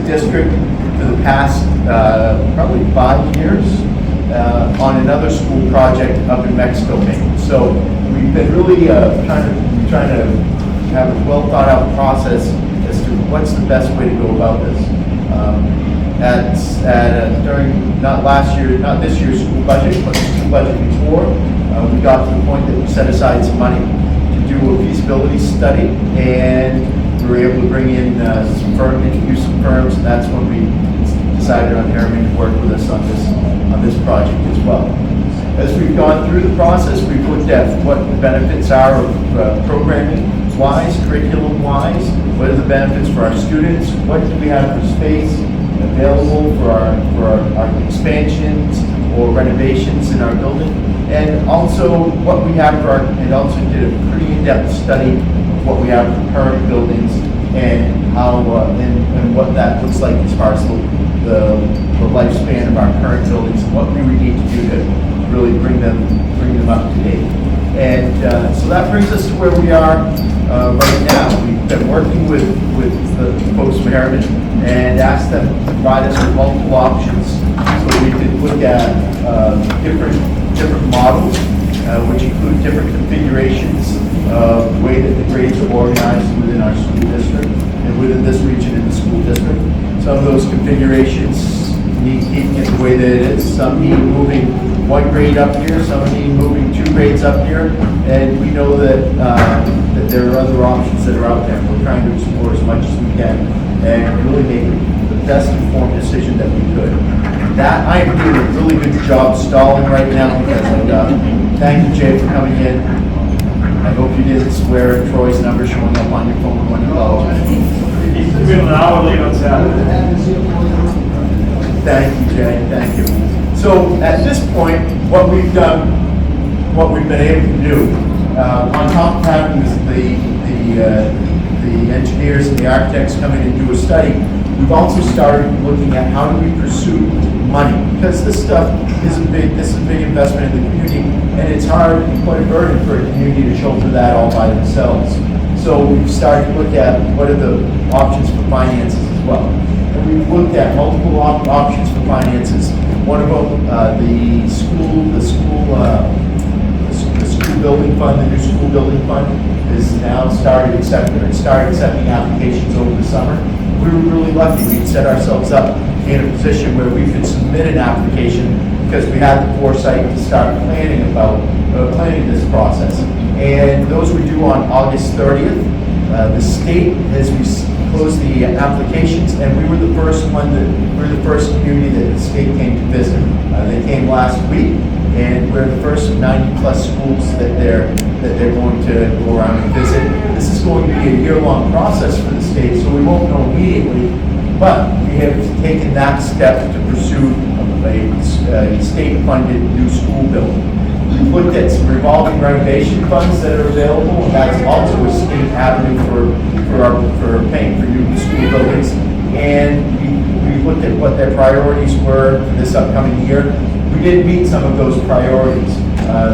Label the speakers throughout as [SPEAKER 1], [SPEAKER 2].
[SPEAKER 1] district for the past probably 5 years on another school project up in Mexico, Maine. So we've been really trying to have a well thought out process as to what's the best way to go about this. During not this year's school budget, but the school budget before, we got to the point that we set aside some money to do a feasibility study, and we were able to bring in introduce some firms, and that's when we decided on Harriman to work with us on this project as well. As we've gone through the process, we've looked at what the benefits are of programming-wise, curriculum-wise, what are the benefits for our students, what do we have for space available for our expansions or renovations in our building, and also what we have for and also did a pretty in-depth study of what we have for current buildings and how and what that looks like as far as the lifespan of our current buildings and what we would need to do to really bring them up to date. And so that brings us to where we are right now. We've been working with the folks from Harriman and asked them to provide us with multiple options so we could look at different models, which include different configurations of the way that the grades are organized within our school district and within this region in the school district. Some of those configurations need keeping it the way that it is. Some need moving one grade up here, some need moving 2 grades up here, and we know that that there are other options that are out there. We're trying to explore as much as we can and really make the best informed decision that we could. That I am doing a really good job stalling right now because thank you, Jay, for coming in. I hope you didn't swear at Troy's number showing up on your phone when you called.
[SPEAKER 2] He's been an hour late on Saturday.
[SPEAKER 1] Thank you, Jay. Thank you. So at this point, what we've done, what we've been able to do, on top of having the engineers and the architects come in and do a study, we've also started looking at how do we pursue money, because this stuff is a big investment in the community, and it's hard and quite a burden for a community to shoulder that all by themselves. So we've started to look at what are the options for finances as well. And we've looked at multiple options for finances. One of them, the school building fund, the new school building fund, is now started accepting applications over the summer. We were really lucky. We'd set ourselves up in a position where we could submit an application because we had the foresight to start planning this process. And those were due on August 30th. The state has closed the applications, and we were the first community that the state came to visit. They came last week, and we're the first of 90 plus schools that they're going to go around and visit. This is going to be a year-long process for the state, so we won't know immediately, but we have taken that step to pursue a state-funded new school building. We've looked at some revolving renovation funds that are available, and that's also a state avenue for paying for new school buildings. And we looked at what their priorities were for this upcoming year. We did meet some of those priorities.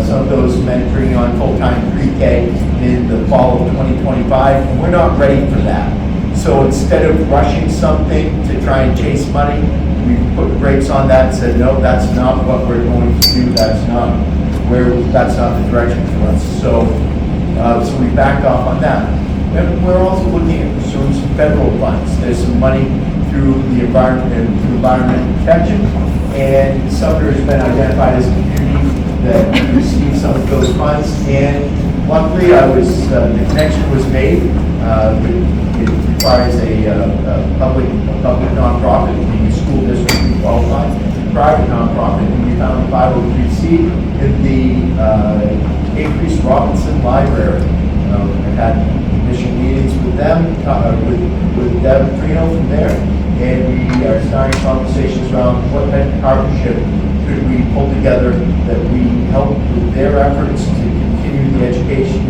[SPEAKER 1] Some of those meant bringing on full-time pre-K in the fall of 2025, and we're not ready for that. So instead of rushing something to try and chase money, we put brakes on that and said, no, that's not what we're going to do. That's not the direction for us. So we backed off on that. And we're also looking at pursuing some federal funds. There's some money through the environmental protection, and Sumner has been identified as a community that received some of those funds. And luckily, the connection was made. It requires a public nonprofit, being a school district to qualify. Private nonprofit, and we found 503C in the Increased Robinson Library. I've had initial meetings with them, with Deb Trino from there, and we are starting conversations around what type of partnership could we pull together that we help with their efforts to continue the education,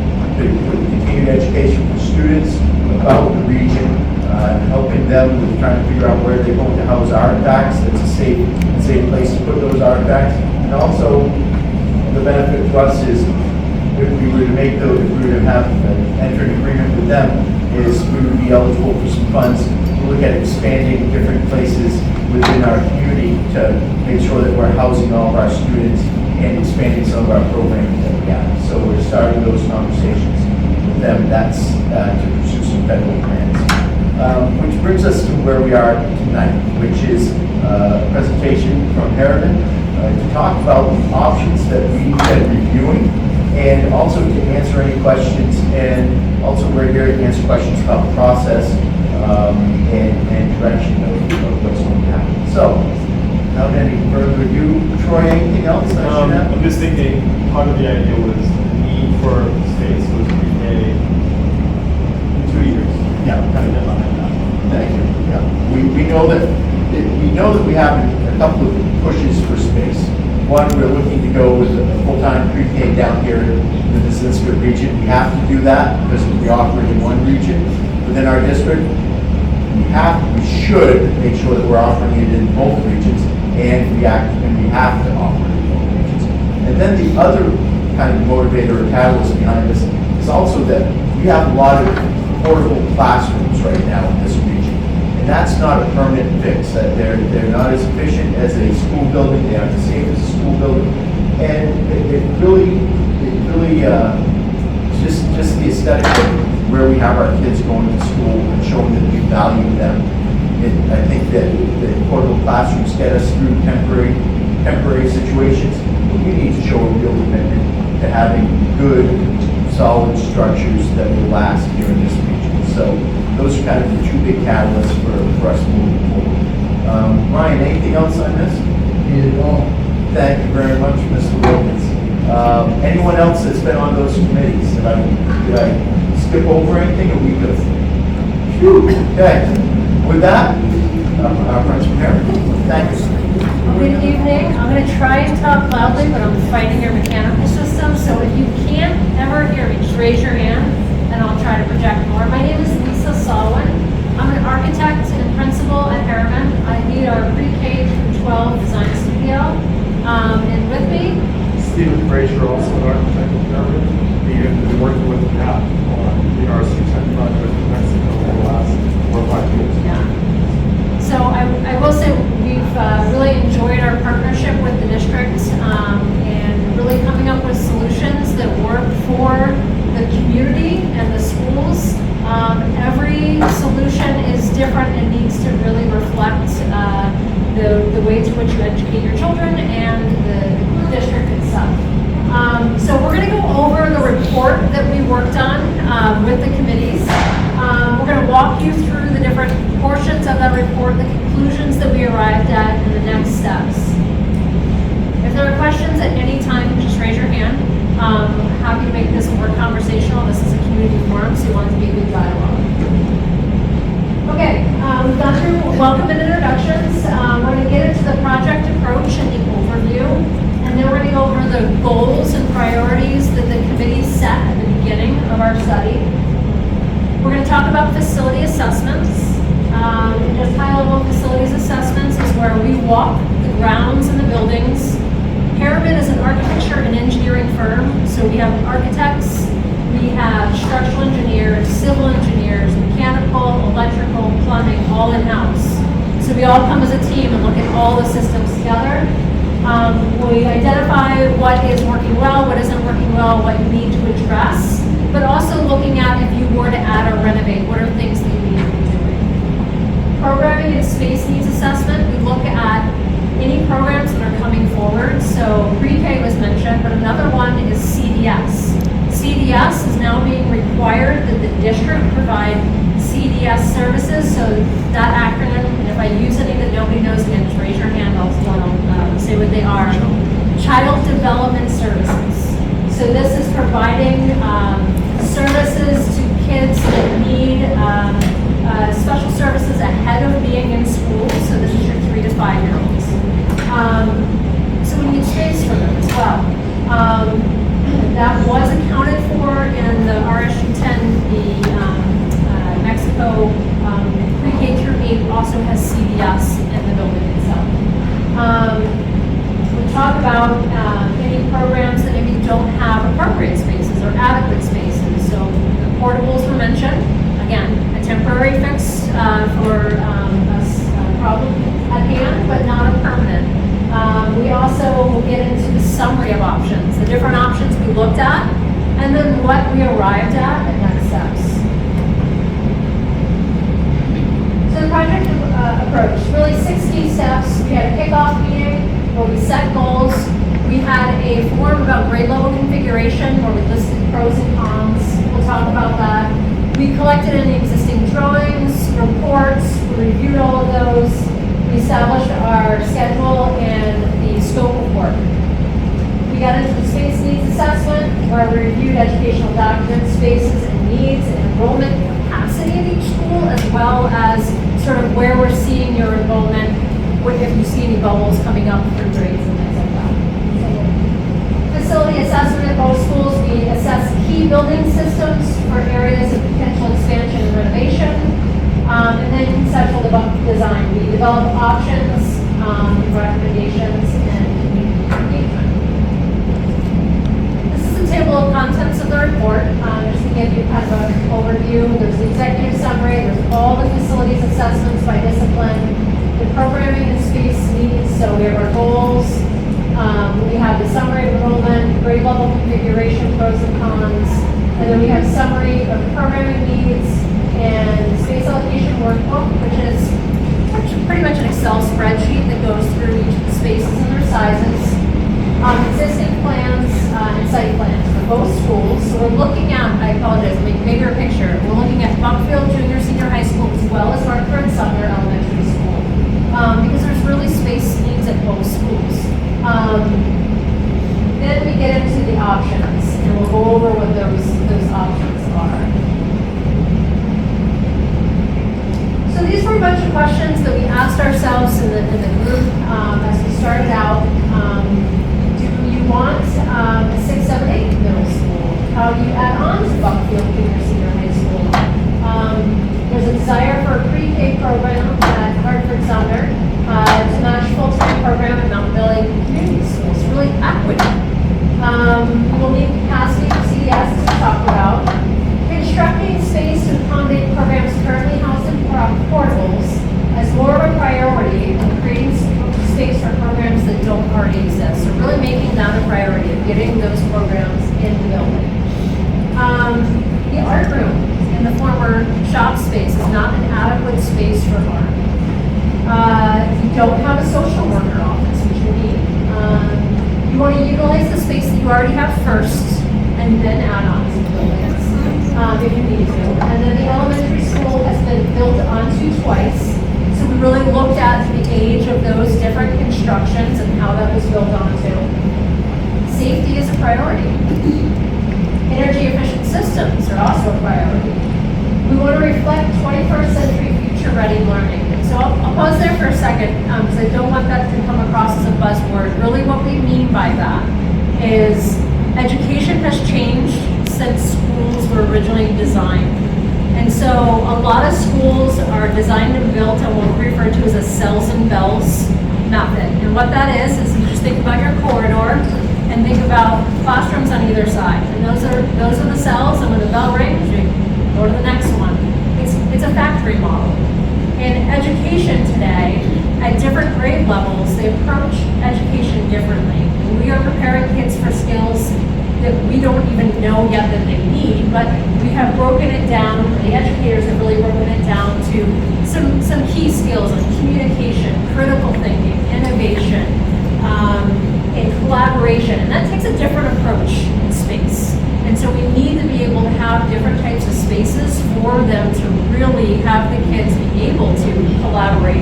[SPEAKER 1] for students about the region, helping them with trying to figure out where they're going to house artifacts. That's a safe place to put those artifacts. And also, the benefit to us is if we were to have enter an agreement with them, is we would be eligible for some funds to look at expanding different places within our community to make sure that we're housing all of our students and expanding some of our programs that we have. So we're starting those conversations with them. That's to pursue some federal grants. Which brings us to where we are tonight, which is a presentation from Harriman to talk about the options that we've been reviewing and also to answer any questions. And also we're here to answer questions about the process and direction of what's going to happen. So, without any further ado, Troy, anything else I should have?
[SPEAKER 2] I'm just thinking, part of the idea was the need for space was pre-K in 2 years.
[SPEAKER 1] Yeah,
[SPEAKER 2] Kind of deadline on that.
[SPEAKER 1] thank you. Yeah, we know that we have a couple of pushes for space. One, we're looking to go with a full-time pre-K down here in the Zinska region. We have to do that because we operate in one region within our district. We should make sure that we're offering it in both regions, and we have to offer it in both regions. And then the other kind of motivator or catalyst behind this is also that we have a lot of portable classrooms right now in this region. And that's not a permanent fix. That they're not as efficient as a school building, they aren't the same as a school building. And it really just the aesthetic of where we have our kids going to school and showing that we value them. I think that portable classrooms get us through temporary situations, but we need to show a real commitment to having good, solid structures that will last here in this region. So those are kind of the two big catalysts for us moving forward. Ryan, anything else on this?
[SPEAKER 3] Need it all.
[SPEAKER 1] Thank you very much, Mr. Wilkins. Anyone else that's been on those committees? Did I skip over anything? Are we good? Phew. Okay. With that, our friends from here. Thank you.
[SPEAKER 4] Good evening. I'm going to try and talk loudly, but I'm fighting your mechanical system. So if you can't ever hear me, just raise your hand and I'll try to project more. My name is Lisa Salwin. I'm an architect and principal at Harriman. I lead our pre-K through 12 design studio. And with me,
[SPEAKER 2] Stephen Frazier, also an architect in Harriman. We've been working with Pat on the RSU10 project in Mexico for the last 4 or 5 years.
[SPEAKER 4] yeah. So I will say we've really enjoyed our partnership with the district and really coming up with solutions that work for the community and the schools. Every solution is different and needs to really reflect the ways in which you educate your children and the district itself. So we're going to go over the report that we worked on with the committees. We're going to walk you through the different portions of that report, the conclusions that we arrived at, and the next steps. If there are questions at any time, just raise your hand. Happy to make this more conversational. This is a community forum, so you want it to be a good dialogue. Okay, we've gone through welcome and introductions. We're going to get into the project approach and the overview, and then we're going to go over the goals and priorities that the committee set at the beginning of our study. We're going to talk about facility assessments. And just high-level facilities assessments is where we walk the grounds and the buildings. Harriman is an architecture and engineering firm, so we have architects, we have structural engineers, civil engineers, mechanical, electrical, plumbing, all in-house. So we all come as a team and look at all the systems together. We identify what is working well, what isn't working well, what you need to address, but also looking at if you were to add or renovate, what are things that you need to be doing. Programming and space needs assessment, we look at any programs that are coming forward. So pre-K was mentioned, but another one is CDS. CDS is now being required that the district provide CDS services. So that acronym, and if I use any that nobody knows, again, just raise your hand, I'll say what they are. Child Development Services. So this is providing services to kids that need special services ahead of being in school. summary of options, the different options we looked at, and then what we arrived at and next steps. So the project approach, really 60 steps. We had a kickoff meeting where we set goals. We had a form about grade level configuration where we listed pros and cons. We'll talk about that. We collected any existing drawings, reports, we reviewed all of those. We established our schedule and the scope of work. We got into the space needs assessment where we reviewed educational documents, spaces and needs, and enrollment capacity at each school, as well as sort of where we're seeing your enrollment, if you see any bubbles coming up for grades and things like that. Facility assessment at both schools, we assess key building systems for areas of potential expansion and renovation. And then conceptual design. We develop options, recommendations, and community engagement. This is the table of contents of the report. Just to give you kind of an overview, there's the executive summary, there's all the facilities assessments by discipline, the programming and space needs, so we have our goals, we have the summary of enrollment, grade level configuration, pros and cons, and then we have summary of programming needs, and space allocation workbook, which is pretty much an Excel spreadsheet that goes through each of the spaces and their sizes. Existing plans and site plans for both schools. So we're looking at, I apologize, bigger picture. We're looking at Buckfield Junior Senior High School as well as Sumner Elementary School because there's really space needs at both schools. Then we get into the options, and we'll go over what those options are. So these were a bunch of questions that we asked ourselves in the group as we started out. Do you want a 6, 7, 8 middle school? How do you add on to Buckfield Junior Senior High School? There's a desire for a pre-K program at Sumner to match full-time program at Mountain Valley Community Schools. Really equity. We'll need capacity for CDS, as we talked about. Constructing space to accommodate programs currently housed in portables as more of a priority and creating space for programs that don't already exist. So really making that a priority of getting those programs in the building. The art room in the former shop space is not an adequate space for art. You don't have a social worker office, which you need. You want to utilize the space that you already have first and then add on to the buildings. If you need to. And then the elementary school has been built onto twice. So we really looked at the age of those different constructions and how that was built onto. Safety is a priority. Energy efficient systems are also a priority. We want to reflect 21st century future ready learning. And so I'll pause there for a second because I don't want that to come across as a buzzword. Really what we mean by that is education has changed since schools were originally designed. And so a lot of schools are designed and built on what we refer to as a cells and bells method. And what that is you just think about your corridor and think about classrooms on either side. And those are the cells, and when the bell rings, you go to the next one. It's a factory model. In education today, at different grade levels, they approach education differently. And we are preparing kids for skills that we don't even know yet that they need, but we have broken it down, the educators have really broken it down to some key skills like communication, critical thinking, innovation, and collaboration, and that takes a different approach in space. And so we need to be able to have different types of spaces for them to really have the kids be able to collaborate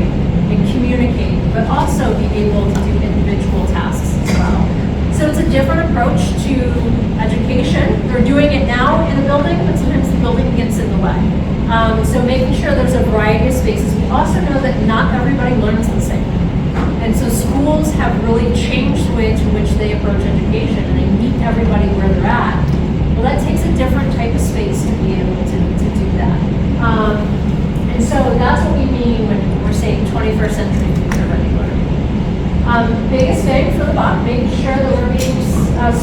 [SPEAKER 4] and communicate, but also be able to do individual tasks as well. So it's a different approach to education. They're doing it now in a building, but sometimes the building gets in the way. So making sure there's a variety of spaces. We also know that not everybody learns the same. And so schools have really changed the way to which they approach education, and they meet everybody where they're at. Well, that takes a different type of space to be able to do that. And so that's what we mean when we're saying 21st century future ready learning. Biggest bang for the buck, making sure that we're being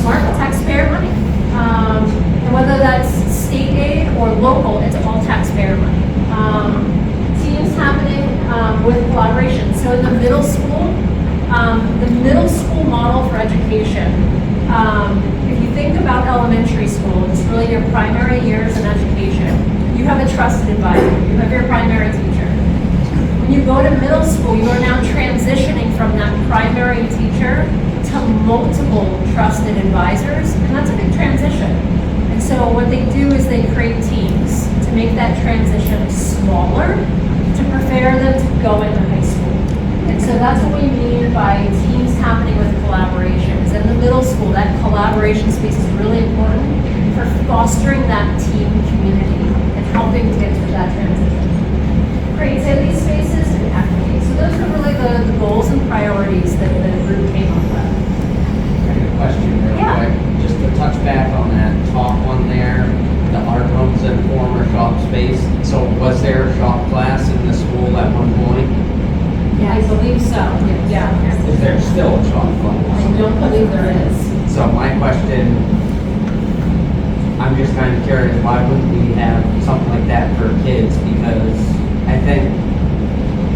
[SPEAKER 4] smart with taxpayer money. And whether that's state aid or local, it's all taxpayer money. Teams happening with collaboration. So in the middle school model for education education. If you think about elementary school, it's really your primary years in education. You have a trusted advisor. You have your primary teacher. When you go to middle school, you are now transitioning from that primary teacher to multiple trusted advisors, and that's a big transition. And so what they do is they create teams to make that transition smaller, to prepare them to go into high school. And so that's what we mean by teams happening with collaborations. In the middle school, that collaboration space is really important for fostering that team community and helping to get through that transition. Creativity spaces and equity. So those are really the goals and priorities that the group came up with.
[SPEAKER 3] I got a question real
[SPEAKER 4] Yeah.
[SPEAKER 3] quick, just to touch back on that top one there, the art rooms and former shop space. So was there a shop class in the school at one point?
[SPEAKER 4] I believe so, yeah.
[SPEAKER 3] Is there still a shop
[SPEAKER 4] I
[SPEAKER 3] class?
[SPEAKER 4] don't believe there is.
[SPEAKER 3] So my question, I'm just kind of curious, why wouldn't we have something like that for kids? Because I think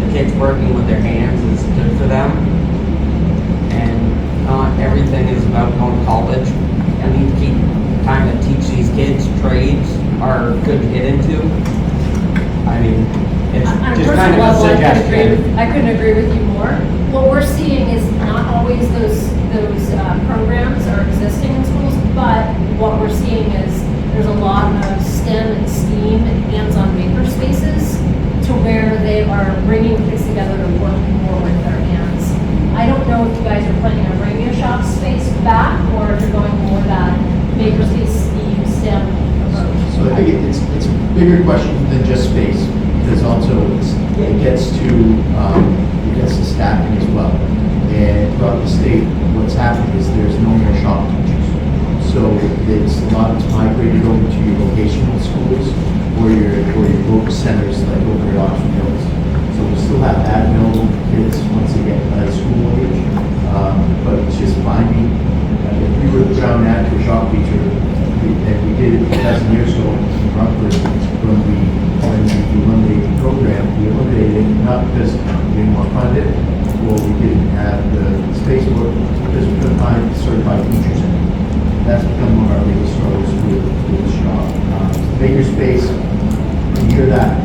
[SPEAKER 3] the kids working with their hands is good for them. And not everything is about going to college. I need to keep trying to teach these kids trades are good to get into. I mean, it's
[SPEAKER 4] On a
[SPEAKER 3] just
[SPEAKER 4] personal
[SPEAKER 3] kind of a
[SPEAKER 4] level,
[SPEAKER 3] suggestion.
[SPEAKER 4] I couldn't agree with you more. What we're seeing is not always those programs are existing in schools, but what we're seeing is there's a lot of STEM and STEAM and hands-on maker spaces to where they are bringing kids together to work more with their hands. I don't know if you guys are planning on bringing a shop space back, or if you're going more that maker space, STEAM, STEM approach.
[SPEAKER 1] So I think it's a bigger question than just space, because also it gets to staffing as well. And throughout the state, what's happening is there's no more shop teachers. So it's a lot of it's migrated over to your vocational schools or your focus centers like over at Oxford Hills. So we still have that available for kids once they get to school age. But it's just finding, if we were to ground that to a shop teacher, and we did it 2,000 years ago in Rockford, when we eliminated the program, we eliminated it not because we didn't want to fund it, or we didn't have the space for it, because we couldn't find certified teachers in it. That's become one of our biggest struggles with the shop. Makerspace, you hear that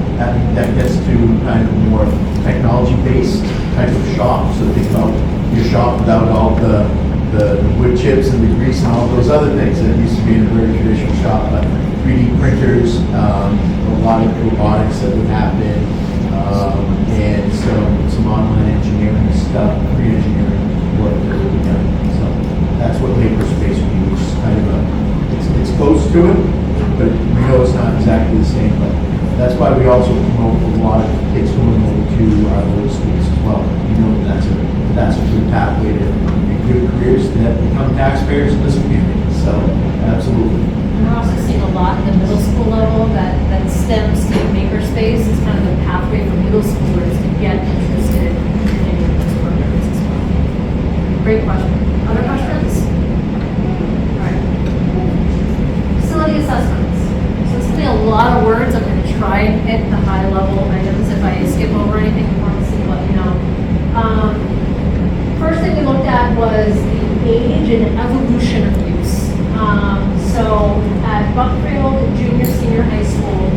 [SPEAKER 1] gets to kind of more technology-based type of shop. So think about your shop without all the wood chips and the grease and all those other things that used to be in a very traditional shop, but 3D printers, a lot of robotics that would happen, and some online engineering stuff, pre-engineering work that would be done. So that's what makerspace would be, which is kind of it's close to it, but we know it's not exactly the same. But that's why we also promote a lot of kids going over to our local schools as well. We know that's a good pathway to make good careers that become taxpayers in this community. So absolutely.
[SPEAKER 4] And we're also seeing a lot in the middle school level that STEM, STEAM makerspace is kind of the pathway for middle schoolers to get interested in any of those programs as well. Great question. Other questions? All right. Facility assessments. So it's going to be a lot of words. I'm going to try and hit the high level items. If I skip over anything you want to see, let me know. First thing we looked at was the age and evolution of use. So at Buckfield Junior Senior High School,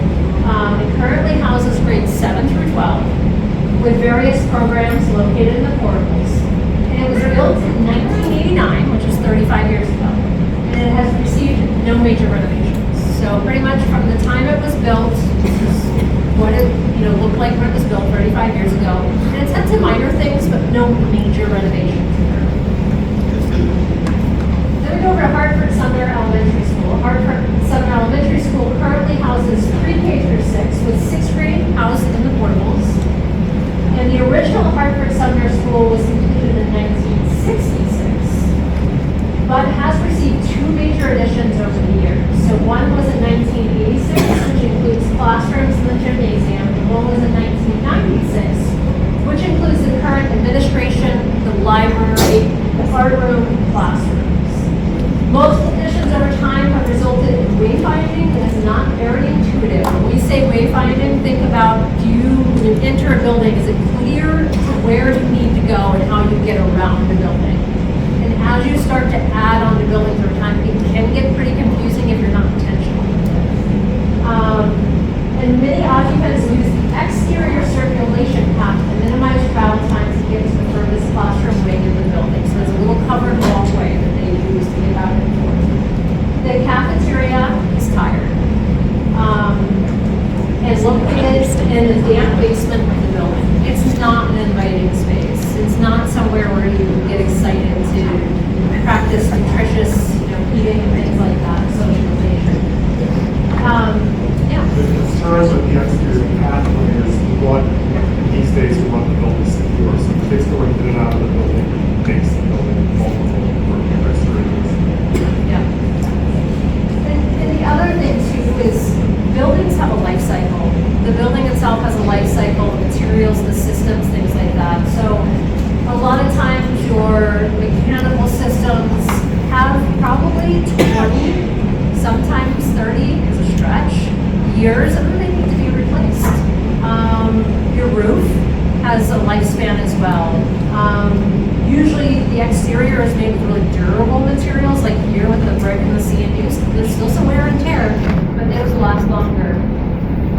[SPEAKER 4] it currently houses grades 7 through 12 with various programs located in the portables. And it was built in 1989, which is 35 years ago. And it has received no major renovations. So pretty much from the time it was built, this is what it looked like when it was built 35 years ago. And it's had some minor things, but no major renovations. Then we go over to Hartford Sumner Elementary School. Hartford Sumner Elementary School currently houses pre-K through 6 with 6th grade housed in the portables. And the original Hartford Sumner School was completed in 1966, but has received 2 major additions over the years. So one was in 1986, which includes classrooms in the gymnasium, and one was in 1996, which includes the current administration, the library, the art room, and classrooms. Most additions over time have resulted in wayfinding, and it's not very intuitive. When we say wayfinding, think about, when you enter a building, is it clear to where you need to go and how you get around the building? And as you start
[SPEAKER 2] kids going in and out of the building makes the building vulnerable for restorations.
[SPEAKER 4] Yeah. And the other thing too is buildings have a life cycle. The building itself has a life cycle, the materials, the systems, things like that. So a lot of times your mechanical systems have probably 20, sometimes 30 is a stretch, years, and then they need to be replaced. Your roof has a lifespan as well. Usually the exterior is made with really durable materials, like here with the brick and the CMUs. There's still some wear and tear, but those last longer.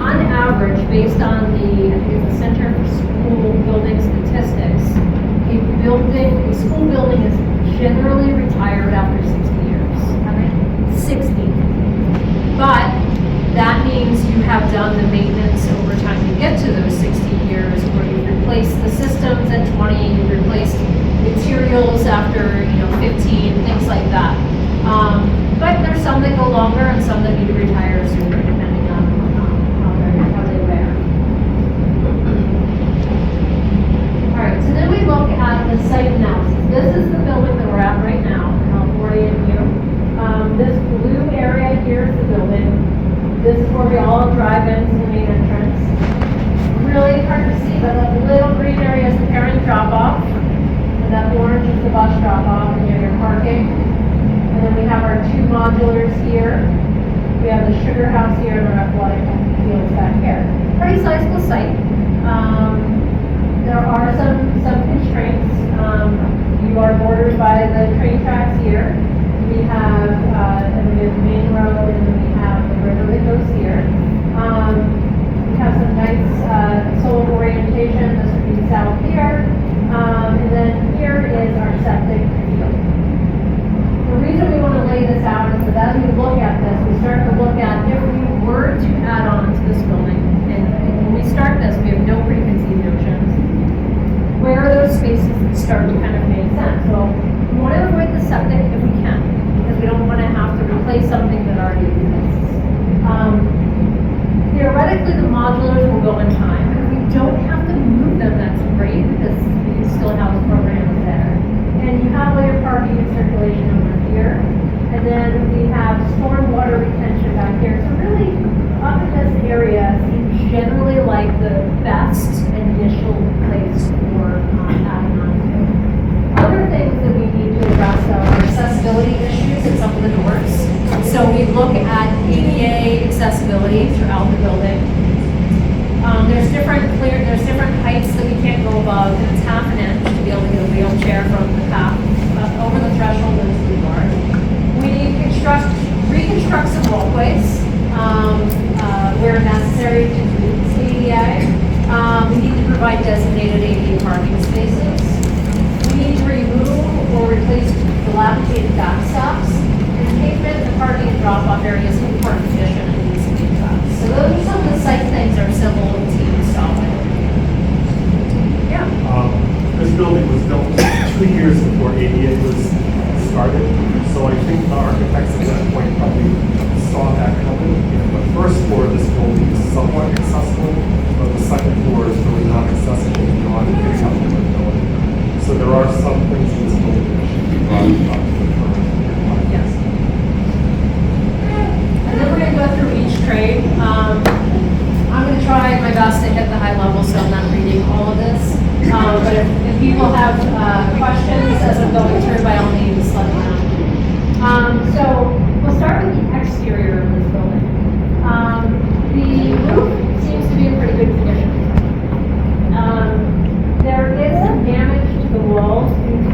[SPEAKER 4] On average, based on the, I think it's the Center for School Building Statistics, a school building is generally retired after 60 years. Okay? 60. But that means you have done the maintenance over time to get to those 60 years, where you've replaced the systems at 20, you've replaced materials after 15, things like that. But there's some that go longer and some that need to retire sooner, depending on how they wear. All right, so then we look at the site analysis. This is the building that we're at right now, California and you. This blue area here is the building. This is where we all drive into the main entrance. Really hard to see, but that little green area is the parent drop-off. And that orange is the bus drop-off, and your parking. And then we have our two modulars here. We have the sugar house here and our athletic fields back here. Pretty sizable site. There are some constraints. You are bordered by the train tracks here. We have the main road, and then we have the river that goes here. We have some nice solar orientation. This would be south here. And then here is our septic field. The reason we want to lay this out is that as we look at this, we start to look at if we were to add on to this building, and when we start this, we have no preconceived notions. Where are those spaces that start to kind of make sense? Well, we want to avoid the septic if we can, because we don't want to have to replace something that already exists. Theoretically, the modulars will go in time. If we don't have to move them, that's great, because we can still have the programs there. And you have all your parking and circulation over here. And then we have stormwater retention back here. So really, up in this area seems generally like the best initial place for adding on to. Other things that we need to address are accessibility issues at some of the doors. So we look at ADA accessibility throughout the building. There's different heights that we can't go above, and it's half an inch to be able to get a wheelchair from the path over the threshold into the yard. We need to reconstruct some walkways where necessary to meet ADA. We need to provide designated ADA parking spaces. We need to remove or replace dilapidated backstops. And pavement and parking and drop-off areas in important condition and needs to be addressed. So those are some of the site things are simple and easy to solve. Yeah.
[SPEAKER 2] This building was built 2 years before ADA was started, so I think the architects at that point probably saw that coming. The first floor of this building is somewhat accessible, but the second floor is really not accessible beyond getting up to the building. So there are some things in this building that should be brought up to the first.
[SPEAKER 4] Yes. And then we're going to go through each trade. I'm going to try my best to hit the high level, so I'm not reading all of this. But if people have questions as I'm going through, by all means, let me know. So we'll start with the exterior of this building. The roof seems to be in pretty good condition. There is some damage to the walls due to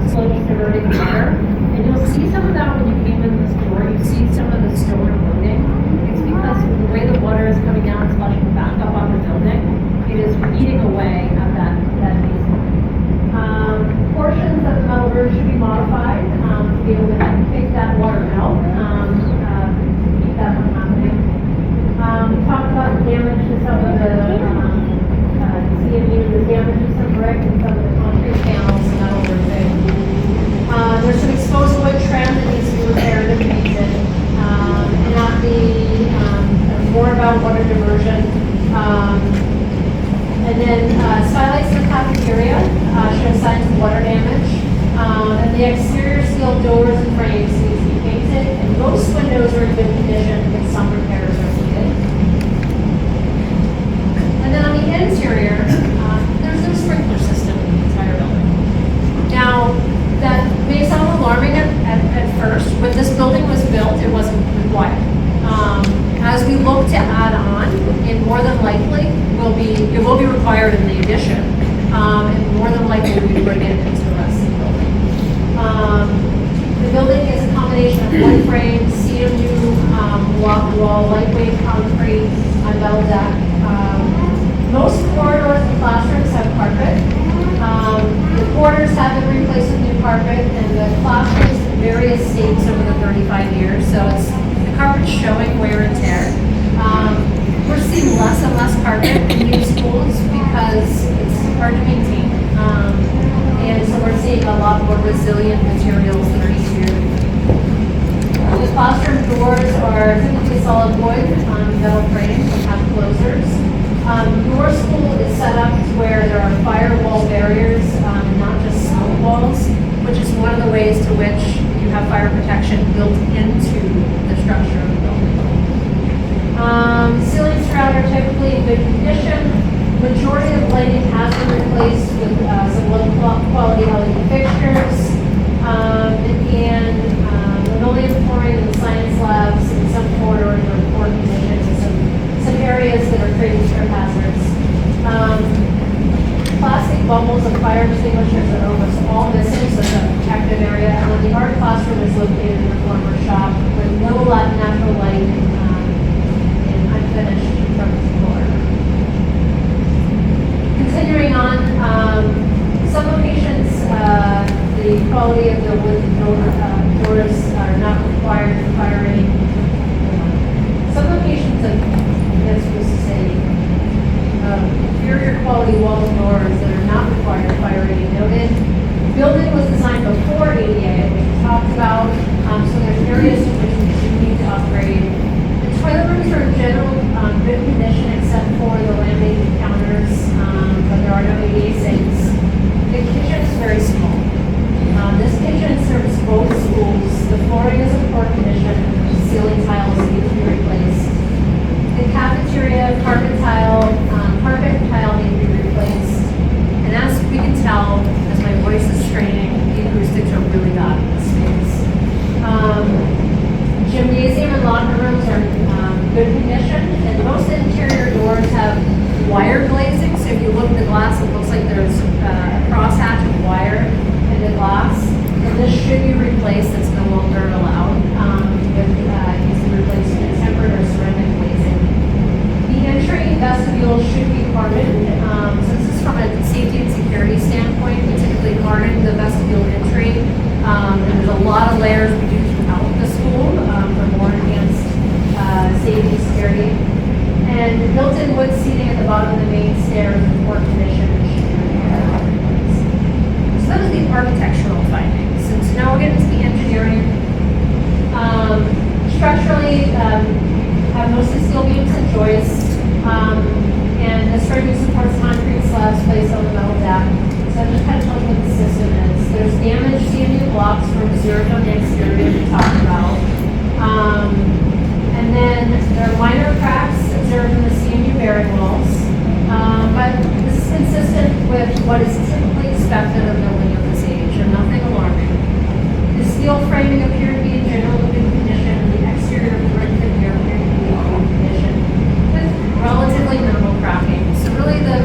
[SPEAKER 4] slopes diverting water. And you'll see some of that when you came in this door. You see some of the stone eroding. It's because of the way the water is coming down and flushing back up on the building. It is eating away at that basement. Portions of the metal roof should be modified to be able to take that water steel doors and frames need to be painted, and most windows are in good condition, but some repairs are needed. And then on the interior, there's no sprinkler system in the entire building. Now, that may sound alarming at first. When this building was built, it wasn't required. As we look to add on, it more than likely it will be required in the addition, and more than likely we bring it into the rest of the building. The building is a combination of wood frame, CMU, block wall, lightweight concrete, on metal deck. Most corridors and classrooms have carpet. The quarters have been replaced with new carpet, and the classrooms in various states over the 35 years, so the carpet's showing wear and tear. We're seeing less and less carpet in new schools because it's hard to maintain. And so we're seeing a lot more resilient materials that are easier to clean. The classroom doors are typically solid wood on metal frames and have closers. Your school is set up to where there are firewall barriers, not just smoke walls, which is one of the ways to which you have fire protection built into the structure of the building. Ceilings throughout are typically in good condition. Majority of lighting has been replaced with some low quality LED fixtures. And linoleum flooring in the science labs and some corridors are in poor condition, and some areas that are creating trip hazards. Plastic bubbles of fire extinguishers are almost all missing, so it's a protective area. And then the art classroom is located in the former shop with no natural light and unfinished from the floor. Continuing on, some locations, the quality of the wood doors are not required for fire rating. Some locations of, I guess was to say, inferior quality walls and doors that are not required for fire rating noted. The building was designed before ADA, which we talked about, so there's areas in which we do need to upgrade. The toilet rooms are in general good condition except for the laminated counters, but there are no ADA sinks. The kitchen is very small. This kitchen serves both schools. The flooring is in poor condition. The ceiling tiles need to be replaced. The cafeteria, carpet and tile need to be replaced. And as we can tell, as my voice is straining, the acoustics are really bad in this space. Gymnasium and locker rooms are in good condition, and most interior doors have wire glazing. So if you look at the glass, it looks like there's a crosshatch of wire in the glass. And this should be replaced. It's no longer allowed. It needs to be replaced with tempered or ceramic glazing. The entry vestibule should be hardened. So this is from a safety and security standpoint. We typically harden the vestibule entry. And there's a lot of layers we do throughout the school for more enhanced safety and security. And built-in wood seating at the bottom of the main stairs in poor condition and should be repaired. So those are the architectural findings. And so now we'll get into the engineering. Structurally, have mostly steel beams and joists, and the framing supports concrete slabs placed on the metal deck. So I'm just kind of telling you what the system is. There's damaged CMU blocks from observed on the exterior we talked about. And then there are minor cracks observed in the CMU bearing walls. But this is consistent with what is typically expected of a building of this age, and nothing alarming. The steel framing appeared to be in general good condition, and the exterior brick and air appeared to be in good condition, with relatively minimal cracking. So really the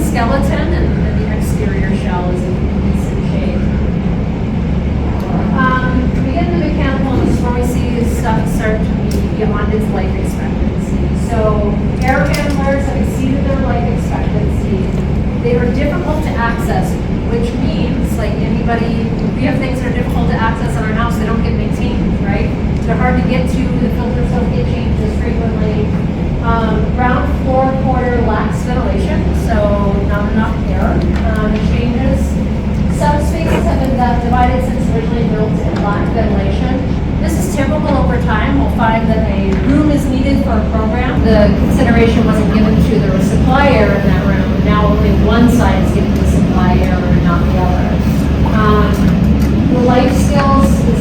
[SPEAKER 4] skeleton and the exterior shell is in decent shape. We get into mechanical, and this is where we see stuff start to be beyond its life expectancy. So air handlers have exceeded their life expectancy. They are difficult to access, which means, like anybody, we have things that are difficult to access in our house, they don't get maintained, right? They're hard to get to, the filters don't get changed as frequently. Ground floor quarter lacks ventilation, so not enough air. It changes. Subspaces have been divided since originally built and lack ventilation. This is typical over time. We'll find that a room is needed for a program. The consideration wasn't given to there was supply air in that room. Now only one side is given the supply air and not the other. The life skills is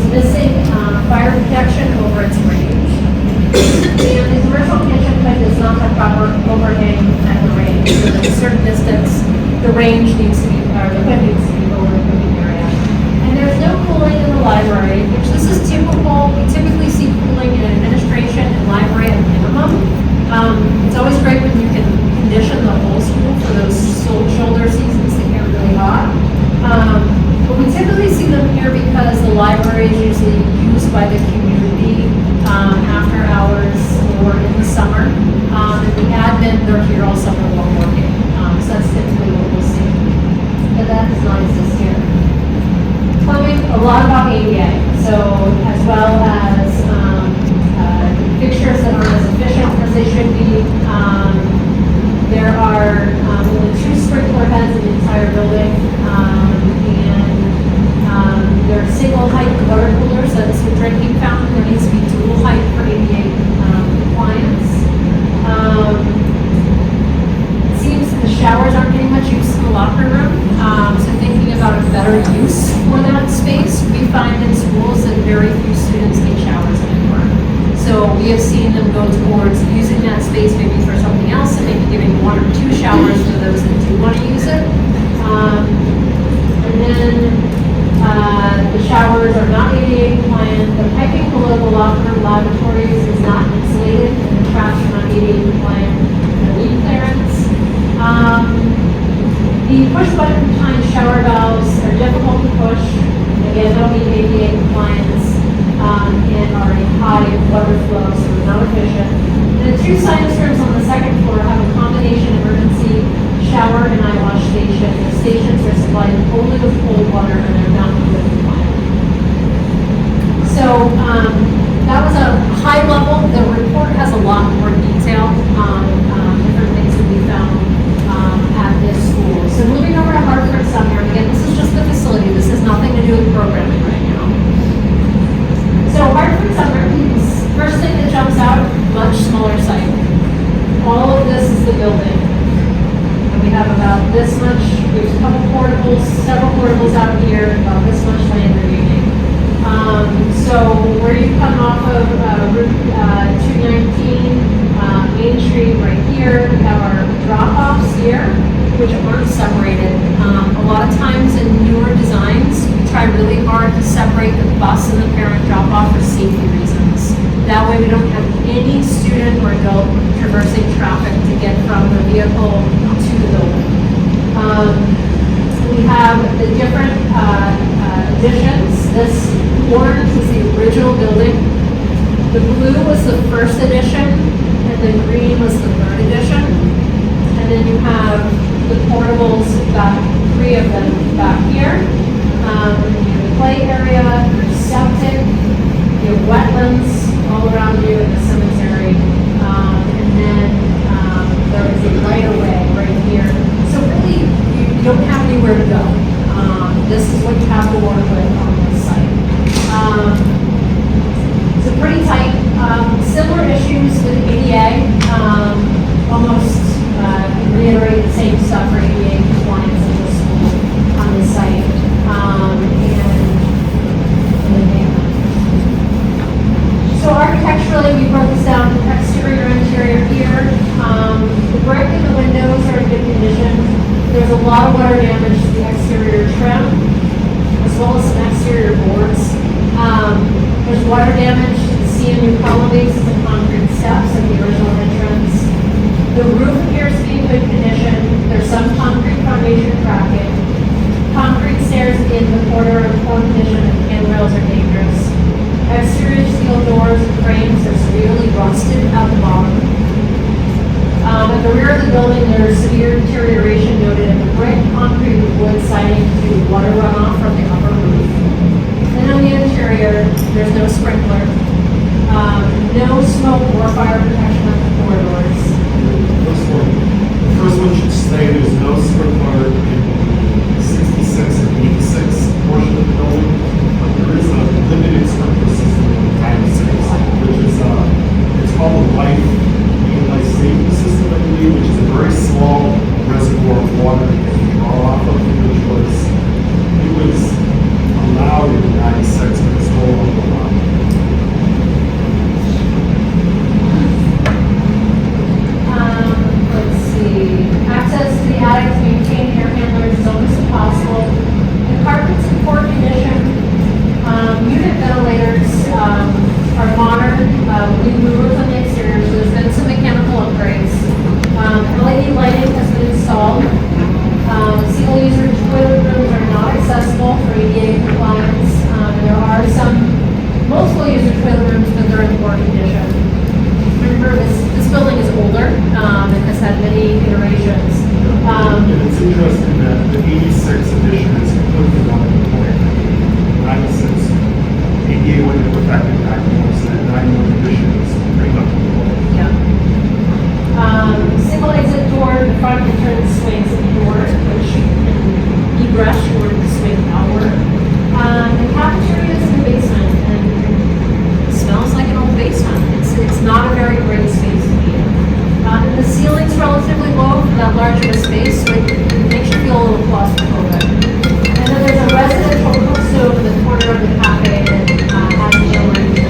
[SPEAKER 4] that does not exist here. Plumbing, a lot about ADA, so as well as fixtures that aren't as efficient as they should be. There are only 2 sprinkler heads in the entire building, and there are single height water coolers. That's a drinking fountain. There needs to be dual height for ADA compliance. It seems that the showers aren't getting much use in the locker room. So thinking about a better use for that space, we find in schools that very few students take showers anymore. So we have seen them go towards using that space maybe for something else and maybe giving 1 or 2 showers for those that do want to use it. And then the showers are not ADA compliant. The piping below the locker room lavatories is not insulated, and the traps are not ADA compliant. The leak clearance. The push button behind shower valves are difficult to push. Again, don't meet ADA compliance, and are a high water flow, so they're not efficient. The 2 science rooms on the second floor have a combination emergency shower and eye wash station. The stations are supplied only with cold water and they're not fluid compliant. So that was a high level. The report has a lot more detail on different things that we found at this school. So moving over to Hartford Sumner, again, this is just the facility. This has nothing to do with programming right now. So Hartford Sumner, first thing that jumps out, much smaller site. All of this is the building. And we have about this much, there's a couple portables, several portables out here, about this much land remaining. So where you come off of Route 219, Main Street right here, we have our drop-offs here, which aren't separated. A lot of times in newer designs, we try really hard to separate the bus and the parent drop-off for safety reasons. That way we don't have any student or adult traversing traffic to get from the vehicle to the building. We have the different additions. This orange is the original building. The blue was the first edition, and the green was the 3rd edition. And then you have the portables, back 3 of them back here. You have the play area, your septic, your wetlands all around you in the cemetery. And then there is a right of way right here. So really, you don't have anywhere to go. This is what you have to work with on this site. So pretty tight. Similar issues with ADA. Almost reiterate the same stuff for ADA compliance in the school on this site. So architecturally, we broke this down to exterior, interior here. The brick and the windows are in good condition. There's a lot of water damage to the exterior trim, as well as some exterior boards. There's water damage to the CMU column bases and concrete steps at the original entrance. The roof appears to be in good condition. There's some concrete foundation cracking. Concrete stairs in the corner are in poor condition and handrails are dangerous. Exterior steel doors and frames are severely rusted at the bottom. At the rear of the building, there's severe deterioration noted in the brick, concrete, and wood siding due to water runoff from the upper roof. Then on the interior, there's no sprinkler, no smoke or fire protection at the corridors.
[SPEAKER 2] The first one should say there's no sprinkler in 66 and 86 portion of the building, but there is a limited sprinkler system in 96, which is, it's called a life safety system, I believe, which is a very small reservoir of water that you can draw off of, which was allowed in 96, but it's no longer allowed.
[SPEAKER 4] Let's see. Access to the attic is maintained air
[SPEAKER 2] interesting that the 86 edition is completely non-compliant. 96, 88 went into effect in back once, and 91 edition is pretty much compliant.
[SPEAKER 4] Yeah. Single exit door, the front entrance swings inward, which egress, you want to swing outward. The cafeteria is in the basement, and it smells like an old basement. It's not a very great space to be in. And the ceiling's relatively low for that large of a space, so it makes you feel a little claustrophobic. And then there's a residential cook stove in the corner of the cafe that has no range.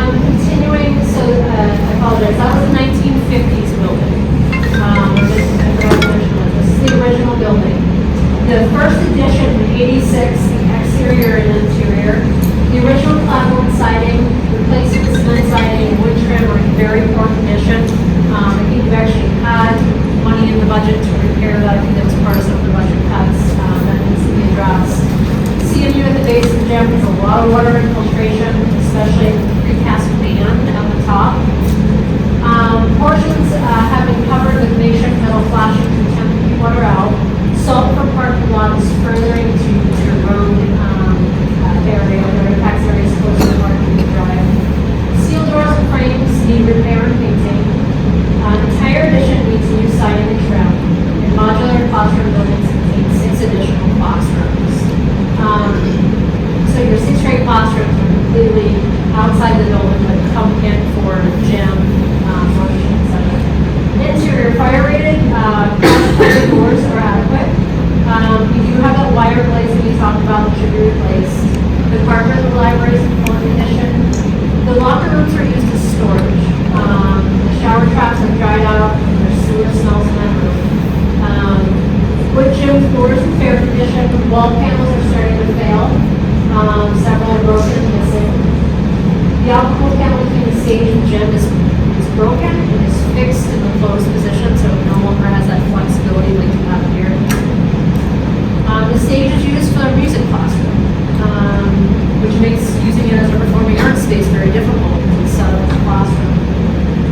[SPEAKER 4] Continuing, so I apologize, that was a 1950s building. This is the original building. The first edition, in 86, the exterior and interior, the original clapboard siding, replaced with cement siding and wood trim are in very poor condition. I think we've actually had money in the budget to repair that. I think that was part of some of the budget cuts that needs to be addressed. CMU at the base of the gym has a lot of water infiltration, especially in the precast band at the top. Portions have been covered with makeshift metal flashing to tempt the water out. Salt from parking lot is furthering to your road area, or impacts areas close to the parking drive. Steel doors and frames need repair and painting. Entire addition needs new siding and trim. And modular classroom buildings contain 6 additional classrooms. So your 6 straight classrooms are completely outside the building, but come in for gym, function, etc. Interior fire rated, classified doors are adequate. We do have that wire glazing we talked about that should be replaced. The carpet in the library is in poor condition. The locker rooms are used as storage. The shower traps have dried out, and there's sewer smells in that room. Wood gym floors in fair condition. Wall panels are starting to fail. Several are broken and missing. The alcohol panel between the stage and gym is broken and is fixed in the closed position, so it no longer has that flexibility like you have here. The stage is used for a music classroom, which makes using it as a performing arts space very difficult because it's set up as a classroom.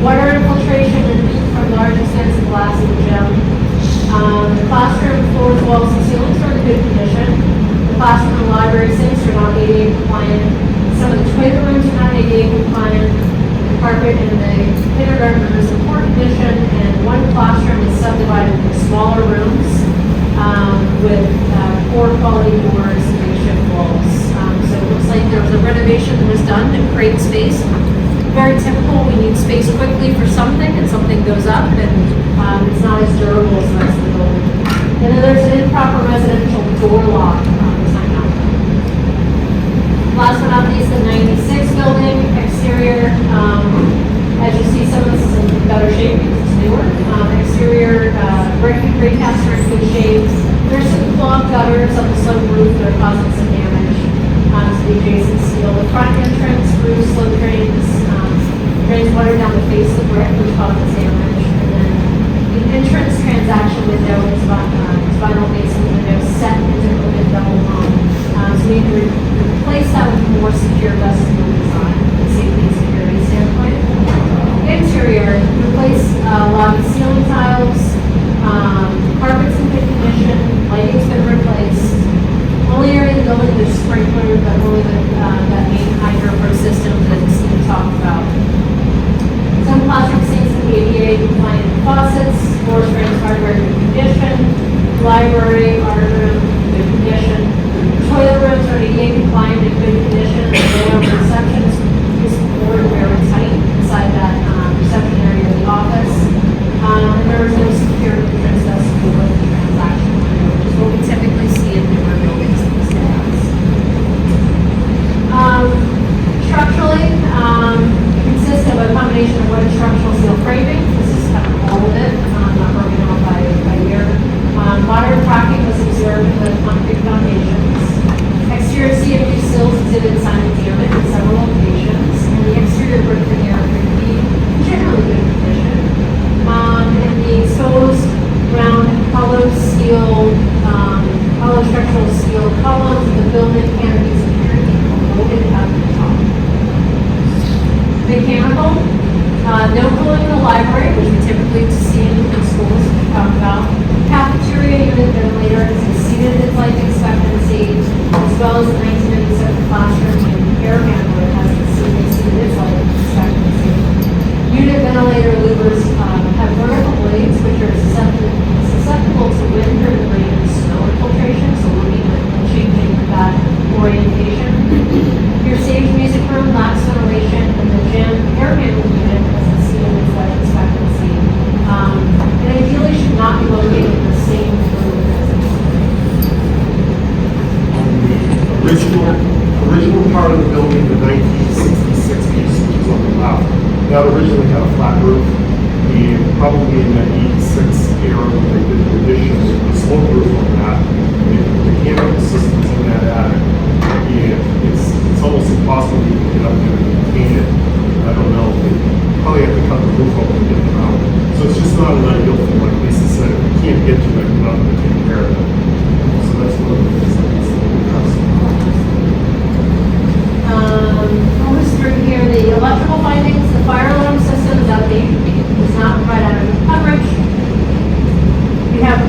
[SPEAKER 4] Water infiltration and leak from large extents of glass in the gym. The classroom floors, walls, and ceilings are in good condition. The classroom and library sinks are not ADA compliant. Some of the toilet rooms are not ADA compliant. The carpet in the kindergarten room is in poor condition, and one classroom is subdivided into smaller rooms with poor quality doors and makeshift walls. So it looks like there was a renovation that was done to create space. Very typical, we need space quickly for something, and something goes up, and it's not as durable as the rest of the building. And then there's an improper residential door lock design out there. Last but not least, the 96 building exterior. As you see, some of this is in better shape because it's newer. Exterior brick and precast are in good shape. There's some clogged gutters on the sloped roof that are causing some damage to the adjacent steel. The front entrance, roof, slope drains, drains water down the face of the brick, which causes damage. And then the entrance transaction window is vinyl basement window set into open double hung. So we need to replace that with more secure vestibule design from a safety and security standpoint. Interior, replace lobby ceiling tiles, carpets in good condition, lighting's been replaced. Only area of the building there's sprinkler, but only that main hydro pro system that Steve talked about. Some classroom sinks and ADA compliant faucets, floor frames, hardware in good condition, library, art room, good condition. Toilet rooms are ADA compliant in good condition. The layout of reception is poured very tight inside that reception area of the office. And there is no secure entrance vestibule with the transaction window, which is what we typically see in newer buildings these days. Structurally, consists of a combination of wood structural steel framing. This is kind of all of it, not broken out by year. Modern cracking was observed in the concrete foundations. Exterior CMU sills exhibit
[SPEAKER 2] original part of the building, the 1966 piece, which is on the left, that originally had a flat roof. And probably in the 86 era, when they did the addition, the slope roof on that, the mechanical systems in that attic. And it's almost impossible to get up there and maintain it. I don't know, they probably have to cut the roof open to get it out. So it's just not an ideal thing, like Lisa said, if you can't get to it, you're not going to take care of it. So that's one of the things that needs to be addressed.
[SPEAKER 4] Almost through here, the electrical findings, the fire alarm system is outdated, does not provide adequate coverage. We have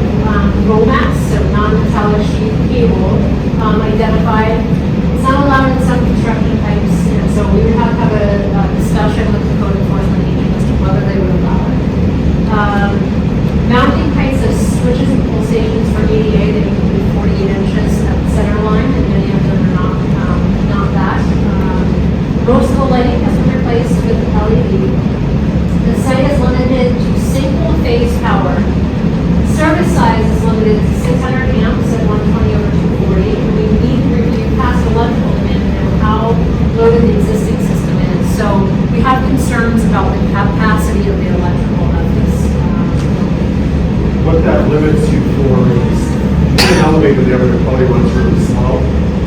[SPEAKER 4] ROMAX, so non-metallic sheet cable, identified. It's not allowed in some construction types, and so we would have to have a discussion with the code enforcement agent as to whether they would allow it. Mounting heights of switches and pull stations for ADA, they need to be 48 inches at the center line, and many of them are not that. Most of the lighting has been replaced with LED. The site is limited to single phase power. Service size is limited to 600 amps at 120 over 240, and we need to review past electrical demand and how loaded the existing system is. So we have concerns about the capacity of the electrical of this.
[SPEAKER 2] What that limits you for is, an elevator there, but it probably runs really slow.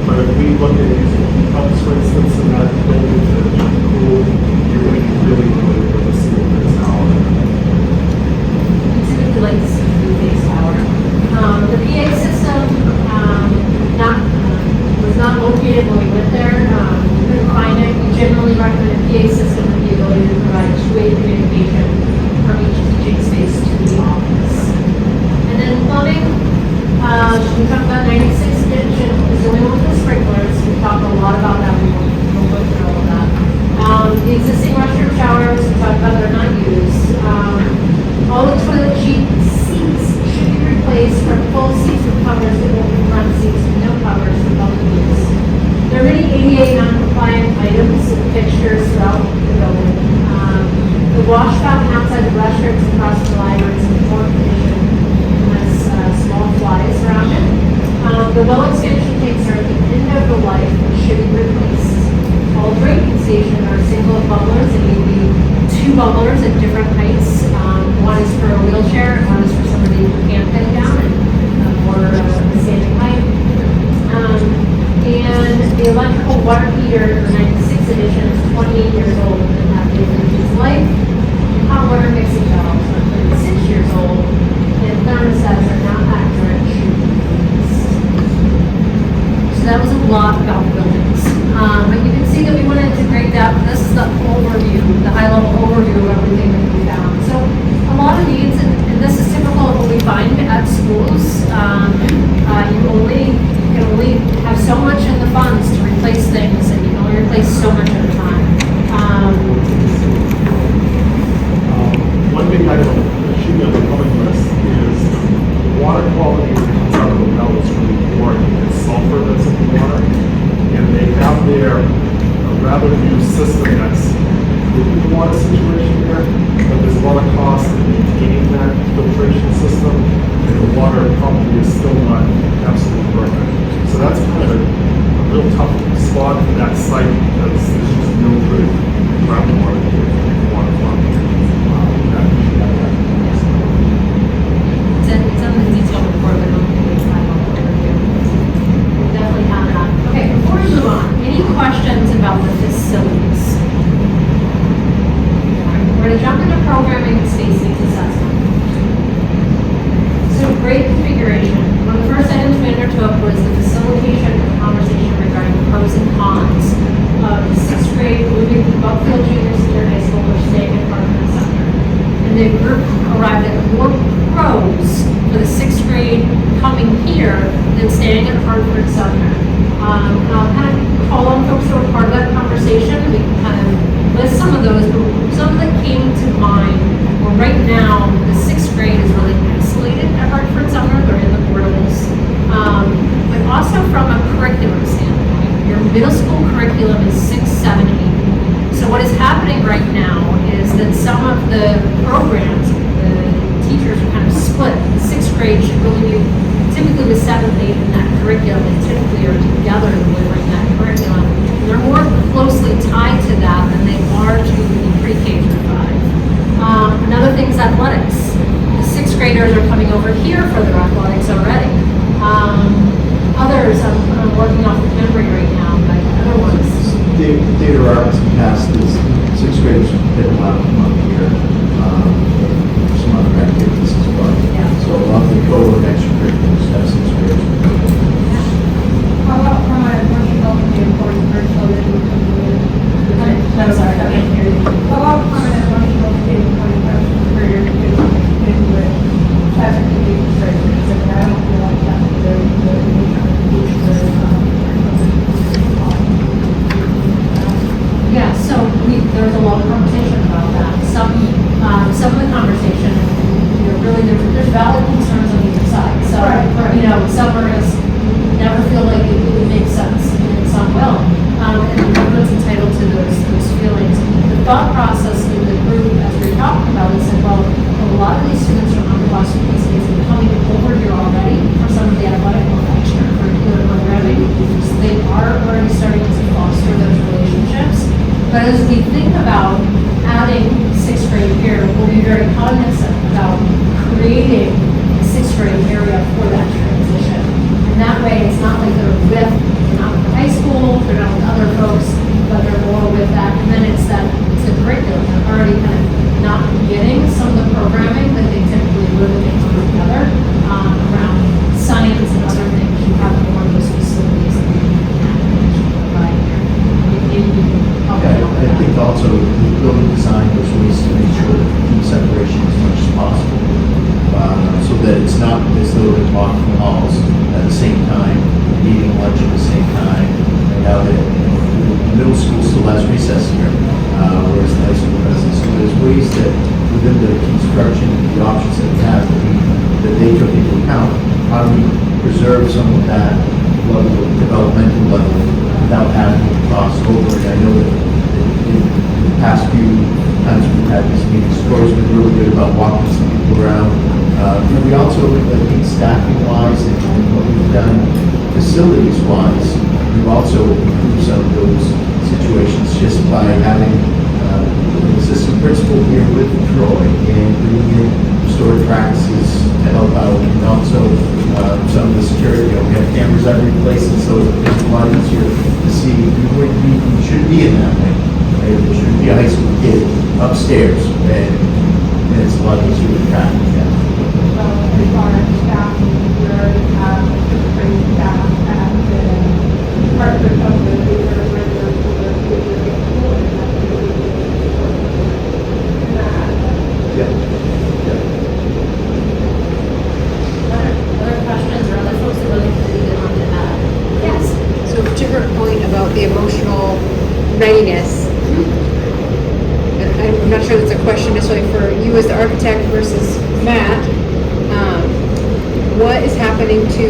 [SPEAKER 2] But if we look at using heat pumps, for instance, in that building to heat and cool, you're going to be really limited with a single phase power.
[SPEAKER 4] We typically like to see three-phase power. The PA system was not located when we went there. We couldn't find it. We generally recommend a PA system with the ability to provide two-way communication from each teaching space to the office. And then plumbing, we talked about 96 edition is the only one with the sprinklers. We talked a lot about that. We won't go through all of that. The existing restroom showers, we talked about they're not used. All the toilet seats should be replaced from full seats with covers to open front seats with no covers for public use. There are many ADA non-compliant items and fixtures throughout the building. The wash fountain outside the restrooms across the library is in poor condition and has small flies around it. The well extension tanks are at the end of the life and should be replaced. All drinking stations are single bubblers and need to be two bubblers at different heights. One is for a wheelchair and one is for somebody who can't get down and more standing height. And the electrical water heater, the 96 edition, is 28 years old and have lived its life. Hot water mixing valves are 36 years old and thermostats are not accurate. So that was a lot about the buildings. But you can see that we went into great depth. This is the overview, the high-level overview of everything that we found. So a lot of needs, and this is typical of what we find at schools. You can only have so much in the funds to replace things, and you can only replace so much at a time.
[SPEAKER 2] One thing I don't shoot on the plumbing list is the water quality that comes out of the well is really poor. It's sulfur that's in the water. And they have their rather new system that's improving the water situation there, but there's a lot of cost in maintaining that filtration system, and the water probably is still not absolutely perfect. So that's kind of a real tough spot for that site because there's just no good groundwater here in the water quality.
[SPEAKER 4] It's on the detailed report, but I don't think it's time on overview. We'll definitely have that. Okay, before we move on, any questions about the facilities? We're going to jump into programming and space needs assessment. So grade configuration. One of the first items we undertook was the facilitation of conversation regarding the pros and cons of the sixth grade moving to Buckfield Junior Senior High School or staying at Hartford and Sumner. And the group arrived at more pros for the sixth grade coming here than staying at Hartford and Sumner. And I'll kind of call on folks who are part of that conversation. We can kind of list some of those, but some that came to mind were right now, the sixth grade is really isolated at Hartford and Sumner. They're in the portables. But also from a curriculum standpoint, your middle school curriculum is 6, 7, 8. So what is happening right now is that some of the programs, the teachers are kind of split. The sixth grade should really be typically with 7th, 8th in that curriculum, they typically are together delivering that curriculum. They're more closely tied to that than they are to the pre-K through 5. Another thing is athletics. The 6th graders are coming over here for their athletics already. Others, I'm working off the memory right now, but other ones.
[SPEAKER 1] Theater arts and past is 6th graders been allowed to come up here. Some other activities as well.
[SPEAKER 4] Yeah.
[SPEAKER 1] So a lot of the co-work extracurriculars have 6th graders.
[SPEAKER 5] How about from a emotional standpoint for children who come in?
[SPEAKER 4] I'm sorry, I can't hear you.
[SPEAKER 5] How about from an emotional standpoint for your kids in with activities or things like that? I don't feel like that's the
[SPEAKER 4] Yeah, so there's a lot of conversation about that. Some of the conversation, really there's valid concerns on either side. So,
[SPEAKER 5] Right.
[SPEAKER 4] some are gonna never feel like it makes sense, and some will. And everyone's entitled to those feelings. The thought process in the group, as we were talking about, is that, well, a lot of these students from underclass PCs are coming over here already for some of the athletic or extracurricular programming. So they are already starting to foster those relationships. But as we think about adding 6th grade here, we'll be very cognizant about creating a 6th grade area for that transition. And that way, it's not like they're not with high school, they're not with other folks, but they're more with that. And then it's the curriculum. They're already kind of not getting some of the programming that they typically would if they come together around science and other things. You have more of those facilities that we can provide here. Maybe you can help me out with
[SPEAKER 1] I
[SPEAKER 4] that.
[SPEAKER 1] think also the building design was ways to make sure that keep separation as much as possible. So that it's not as though they're walking the halls at the same time, eating lunch at the same time. And now that the middle school still has recess here, whereas the high school doesn't. So there's ways that within the construction, the options that we have, that they took into account, how do we preserve some of that level of developmental level without having to cross over. And I know that in the past few times we've had these meetings, Troy's been really good about walking some people around. And we also, I think staffing-wise and what we've done facilities-wise, we've also improved some of those situations just by having an assistant principal here with Troy and bringing in restorative practices to help out, and also some of the security. We have cameras every place, and so it's a lot easier to see. We should be in that way. Right? There should be a high school kid upstairs, and it's a lot easier to track. Yeah.
[SPEAKER 5] So as far as staff, we already have trained staff at the Department of the regular school and
[SPEAKER 1] Yeah.
[SPEAKER 4] Other questions or other folks that really need on to add? Yes.
[SPEAKER 6] So to her point about the emotional readiness, and I'm not sure that's a question necessarily for you as the architect versus Matt, what is happening to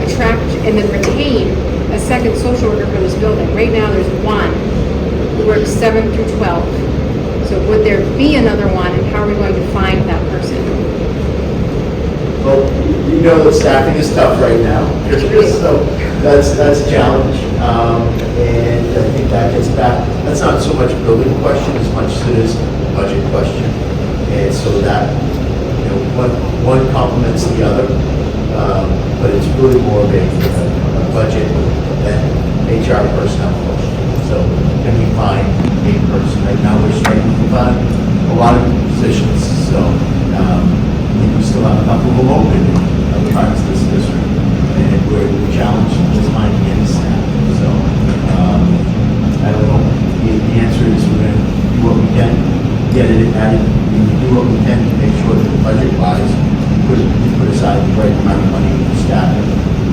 [SPEAKER 6] attract and then retain a second social worker for this building? Right now, there's one who works 7 through 12. So would there be another one, and how are we going to find that person?
[SPEAKER 1] Well, you know that staffing is tough right now, so that's a challenge. And I think that gets back, that's not so much a building question as much as it is a budget question. And so that, one complements the other, but it's really more of a budget than HR personnel question. So can we find a person? Right now we're struggling to find a lot of positions, so I think we still have a couple of them open in other parts of this district, and we're challenged with finding any staff. So I don't know. The answer is we're going to do what we can, get it added, and do what we can to make sure that budget-wise, we put aside the right amount of money for staff that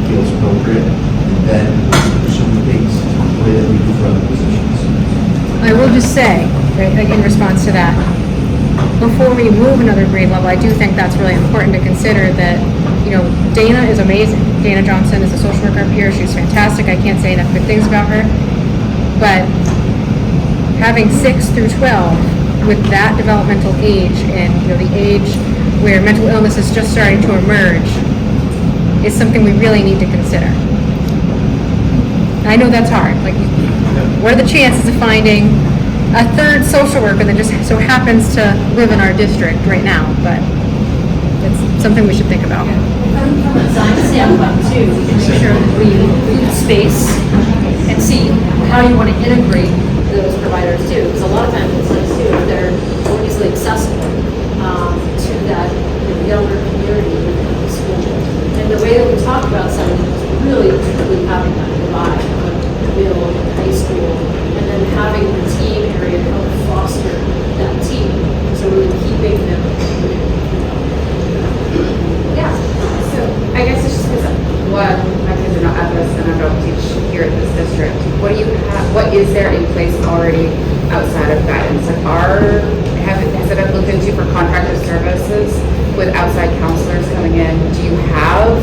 [SPEAKER 1] feels appropriate, and then pursue things the way that we do for other positions.
[SPEAKER 6] I will just say, right, like in response to that, before we move another grade level, I do think that's really important to consider that, Dana is amazing. Dana Johnson is a social worker up here. She's fantastic. I can't say enough good things about her. But having 6 through 12 with that developmental age and, the age where mental illness is just starting to emerge, is something we really need to consider. I know that's hard, like, what are the chances of finding a third social worker that just so happens to live in our district right now? But it's something we should think about.
[SPEAKER 4] From a design standpoint too, we can make sure that we include space and see how you want to integrate those providers too. Because a lot of times it's like too, if they're more easily accessible to that younger community within the school. And the way that we talk about something is really truly having that divide of middle and high school, and then having the team area help foster that team. So really keeping them.
[SPEAKER 7] Yeah, so I guess it's just because, one, my kids are not at this and I don't teach here at this district. What do you have, what is there in place already outside of guidance? Like has it been looked into for contracted services with outside counselors coming in? Do you have,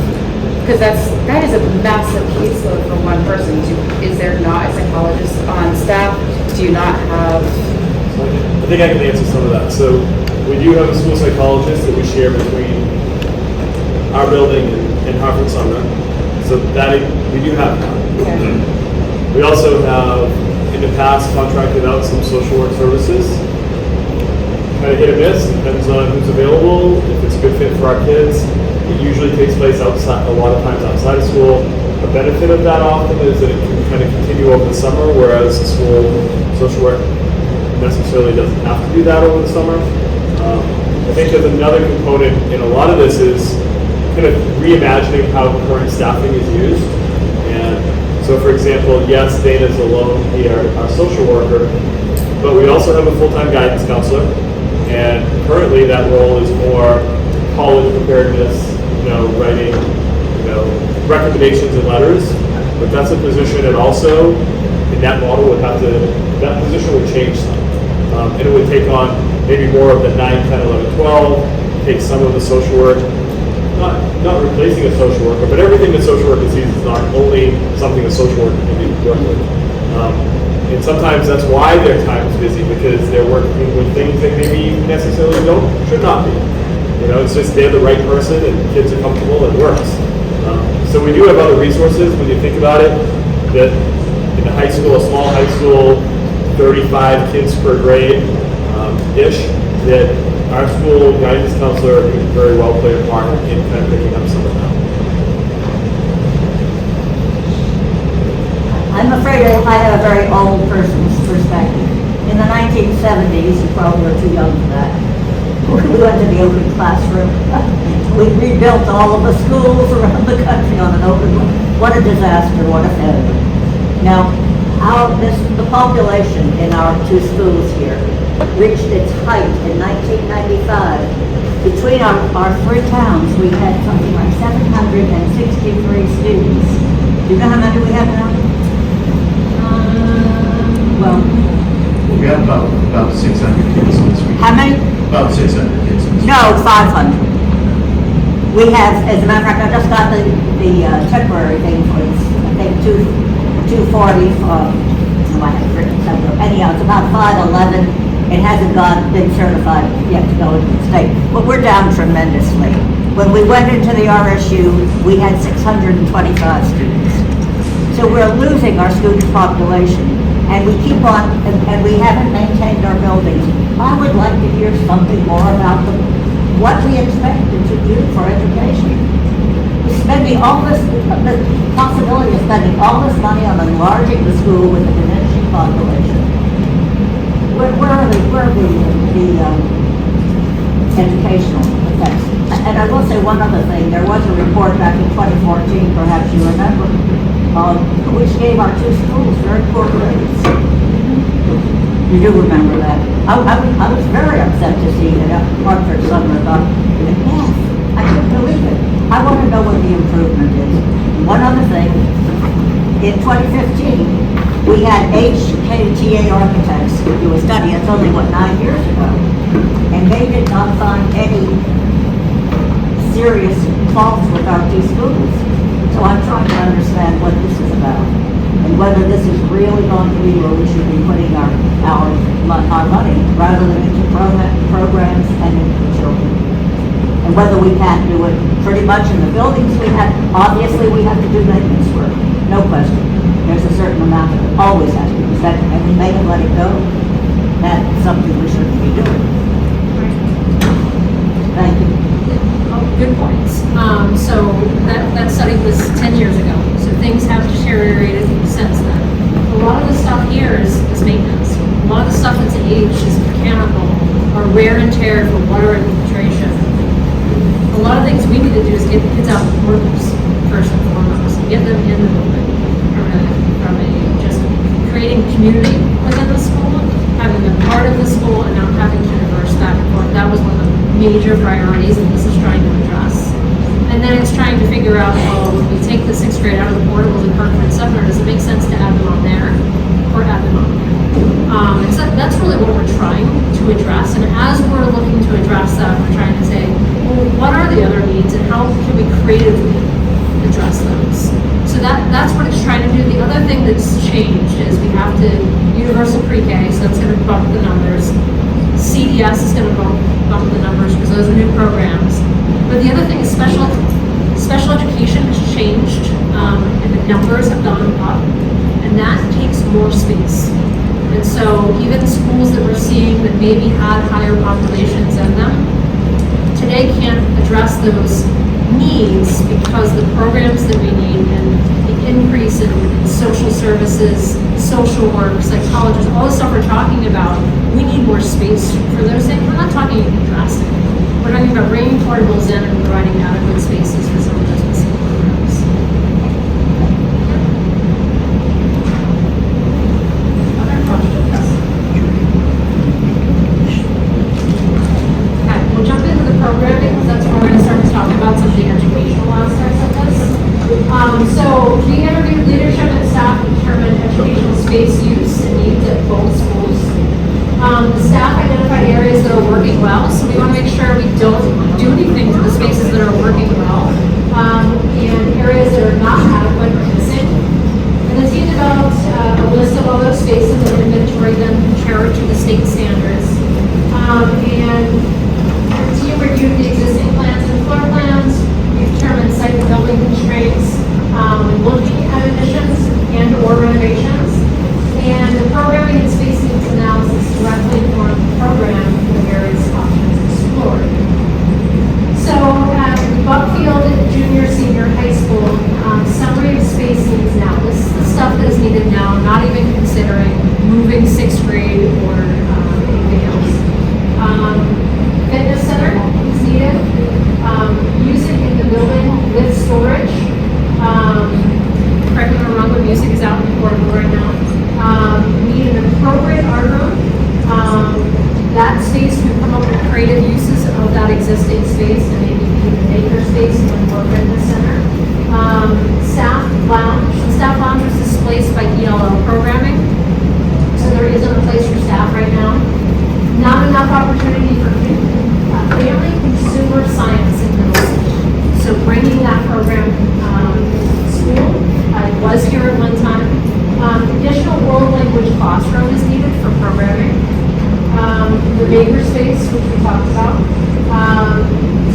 [SPEAKER 7] because that is a massive caseload for one person. Is there not a psychologist on staff? Do you not have?
[SPEAKER 2] I think I can answer some of that. So we do have a school psychologist that we share between our building and Hartford Sumner. So that we do have that.
[SPEAKER 7] Okay.
[SPEAKER 2] We also have in the past contracted out some social work services. Kind of hit or miss, depends on who's available, if it's a good fit for our kids. It usually takes place outside, a lot of times outside of school. The benefit of that often is that it can kind of continue over the summer, whereas the school social work necessarily doesn't have to do that over the summer. I think there's another component in a lot of this is kind of reimagining how current staffing is used. And so for example, yes, Dana's alone here, our social worker, but we also have a full-time guidance counselor. And currently that role is more college preparedness, writing, recommendations and letters. But that's a position that also, in that model, that position would change some. And it would take on maybe more of the 9, 10, 11, 12, take some of the social work, not replacing a social worker, but everything that social worker sees is not only something a social worker can work with. And sometimes that's why their time is busy, because they're working with things that maybe necessarily should not be. It's just they're the right person and kids are comfortable and it works. So we do have other resources when you think about it, that in the high school, a small high school, 35 kids per grade, ish, that our school guidance counselor could very well play a part in kind of picking up some of that.
[SPEAKER 8] I'm afraid I have a very old person's perspective. In the 1970s, you probably were too young for that, we went to the open classroom. We rebuilt all of the schools around the country on an open one. What a disaster, what a failure. Now, the population in our two schools here reached its height in 1995. Between our three towns, we had something like 763 students. Do you know how many we have now? Well,
[SPEAKER 1] We have about 600 kids in this week.
[SPEAKER 8] how many?
[SPEAKER 1] About 600 kids in this week.
[SPEAKER 8] No, 500. We have, as a matter of fact, I just got the temporary thing for this, I think 240, I have it written somewhere. Anyhow, it's about 511. It hasn't been certified yet to go into the state, but we're down tremendously. When we went into the RSU, we had 625 students. So we're losing our student population, and we keep on, and we haven't maintained our buildings. I would like to hear something more about what we expect to do for education. We're spending all this, the possibility of spending all this money on enlarging the school with a diminishing population. Where are the educational effects? And I will say one other thing. There was a report back in 2014, perhaps you remember, which gave our two schools very poor grades. You do remember that. I was very upset to see that Hartford Sumner got an F. I couldn't believe it. I want to know what the improvement is. One other thing, in 2015, we had HKTA architects do a study. It's only, 9 years ago? And they did not find any serious faults with our two schools. So I'm trying to understand what this is about, and whether this is really going to be where we should be putting our money, rather than into programs and into children. And whether we can't do it pretty much in the buildings, obviously we have to do maintenance work, no question. There's a certain amount that always has to be spent, and we may have let it go. That's something we shouldn't be doing. Thank you.
[SPEAKER 4] Oh, good points. So that study was 10 years ago, so things have deteriorated since then. A lot of the stuff here is maintenance. A lot of the stuff that's aged is mechanical or wear and tear for water infiltration. A lot of things we need to do is get the kids out of rooms first and foremost, and get them in the building from a just creating community within the school, having them part of the school, and not having to diverse back and forth. That was one of the major priorities, and this is trying to address. And then it's trying to figure out, well, when we take the 6th grade out of the portables in Hartford and Sumner, does it make sense to add them on there or add them on there? And so that's really what we're trying to address. And as we're looking to address that, we're trying to say, well, what are the other needs and how can we creatively address those? So that's what it's trying to do. The other thing that's changed is we have to universal pre-K, so that's going to bump the numbers. CDS is going to bump the numbers because those are new programs. But the other thing is special education has changed, and the numbers have gone up, and that takes more space. And so even schools that we're seeing that maybe had higher populations in them, today can't address those needs because the programs that we need and the increase in social services, social work, psychologists, all the stuff we're talking about, we need more space for those things. We're not talking drastic. We're talking about bringing portables in and providing adequate spaces for some of those missing programs. Other questions? Okay, we'll jump into the programming because that's where we're going to start to talk about some of the educational aspects of this. So we interviewed leadership and staff to determine educational space use and needs at both schools. The staff identified areas that are working well, so we want to make sure we don't do anything to the spaces that are working well, and areas that are not adequate or missing. And the team developed a list of all those spaces and inventoried them compared to the state standards. And the team reviewed the existing plans and floor plans. We determined site and building constraints, looking at additions and or renovations. And the programming and space needs analysis directly informed the program for the various options explored. So at Buckfield Junior Senior High School, summary of space needs now. This is the stuff that is needed now, not even considering moving 6th grade or anything else. Fitness center is needed. Music in the building with storage. Correct me if I'm wrong, but music is out in the portable right now. Need an appropriate art room. That space can come up with creative uses of that existing space and maybe even a maker space in a fitness center. Staff lounge. The staff lounge was displaced by ELL programming, so there isn't a place for staff right now. Not enough opportunity for family consumer science in middle school. So bringing that program to school. I was here at one time. Additional world language classroom is needed for programming. The maker space, which we talked about.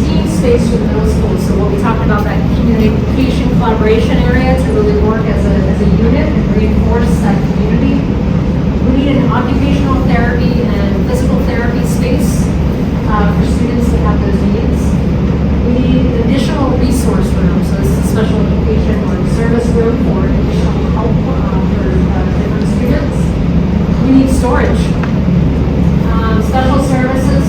[SPEAKER 4] Team space for the middle school. So what we talked about, that communication collaboration area to really work as a unit and reinforce that community. We need an occupational therapy and physical therapy space for students that have those needs. We need additional resource rooms. So this is a special education or service room for additional help for different students. We need storage. Special services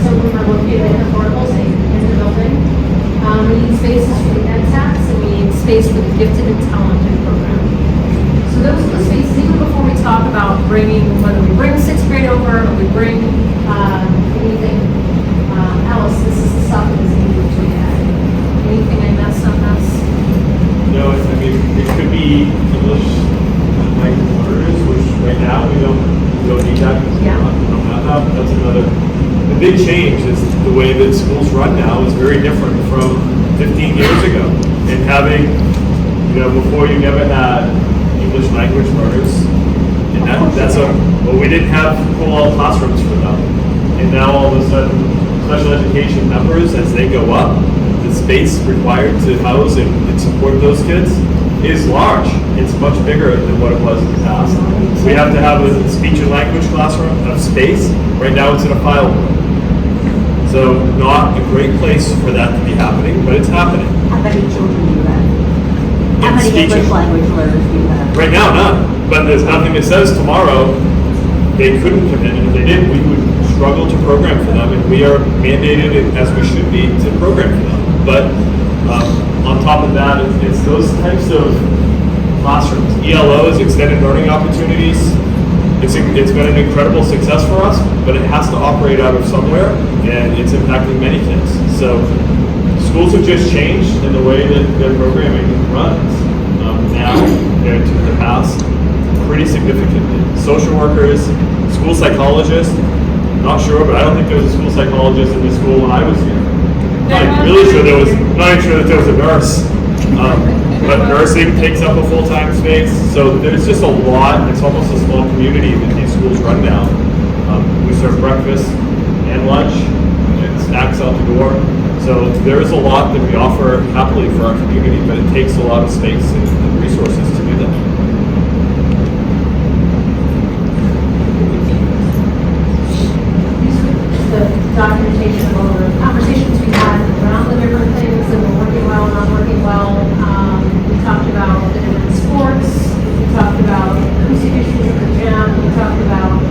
[SPEAKER 4] some of them are located in the portables in the building. We need spaces for the EdTechs, and we need space for the gifted and talented program. So those are the spaces, even before we talk about whether we bring 6th grade over or we bring anything else, this is the stuff that is needed to be added. Anything I messed up,
[SPEAKER 9] No, I mean, it could be English language learners, which right now we don't need that.
[SPEAKER 4] Yeah.
[SPEAKER 9] That's another. The big change is the way that schools run now is very different from 15 years ago. And having, before you never had English language learners, and we didn't have pull-out classrooms for them. And now all of a sudden, special education numbers as they go up, the space required to house and support those kids is large. It's much bigger than what it was in the past. We have to have a speech and language classroom of space. Right now it's in a file room. So not a great place for that to be happening, but it's happening.
[SPEAKER 8] How many children do you have? How
[SPEAKER 9] In
[SPEAKER 8] many
[SPEAKER 9] speech
[SPEAKER 8] English
[SPEAKER 9] and-
[SPEAKER 8] language learners do you have?
[SPEAKER 9] Right now, none. But there's nothing that says tomorrow they couldn't come in, and if they did, we would struggle to program for them, and we are mandated, as we should be, to program for them. But on top of that, it's those types of classrooms. ELOs, extended learning opportunities. It's been an incredible success for us, but it has to operate out of somewhere, and it's impacting many kids. So schools have just changed in the way that their programming runs now compared to the past pretty significantly. Social workers, school psychologists, not sure, but I don't think there was a school psychologist in the school when I was here. Not even sure that there was a nurse. But nursing takes up a full-time space, so there's just a lot. It's almost a small community that these schools run now. We serve breakfast and lunch and snacks out the door. So there is a lot that we offer happily for our community, but it takes a lot of space and resources to do that.
[SPEAKER 4] The documentation of all the conversations we had around the different things that were working well, not working well. We talked about the different sports. We talked about acoustic issues at the gym. We talked about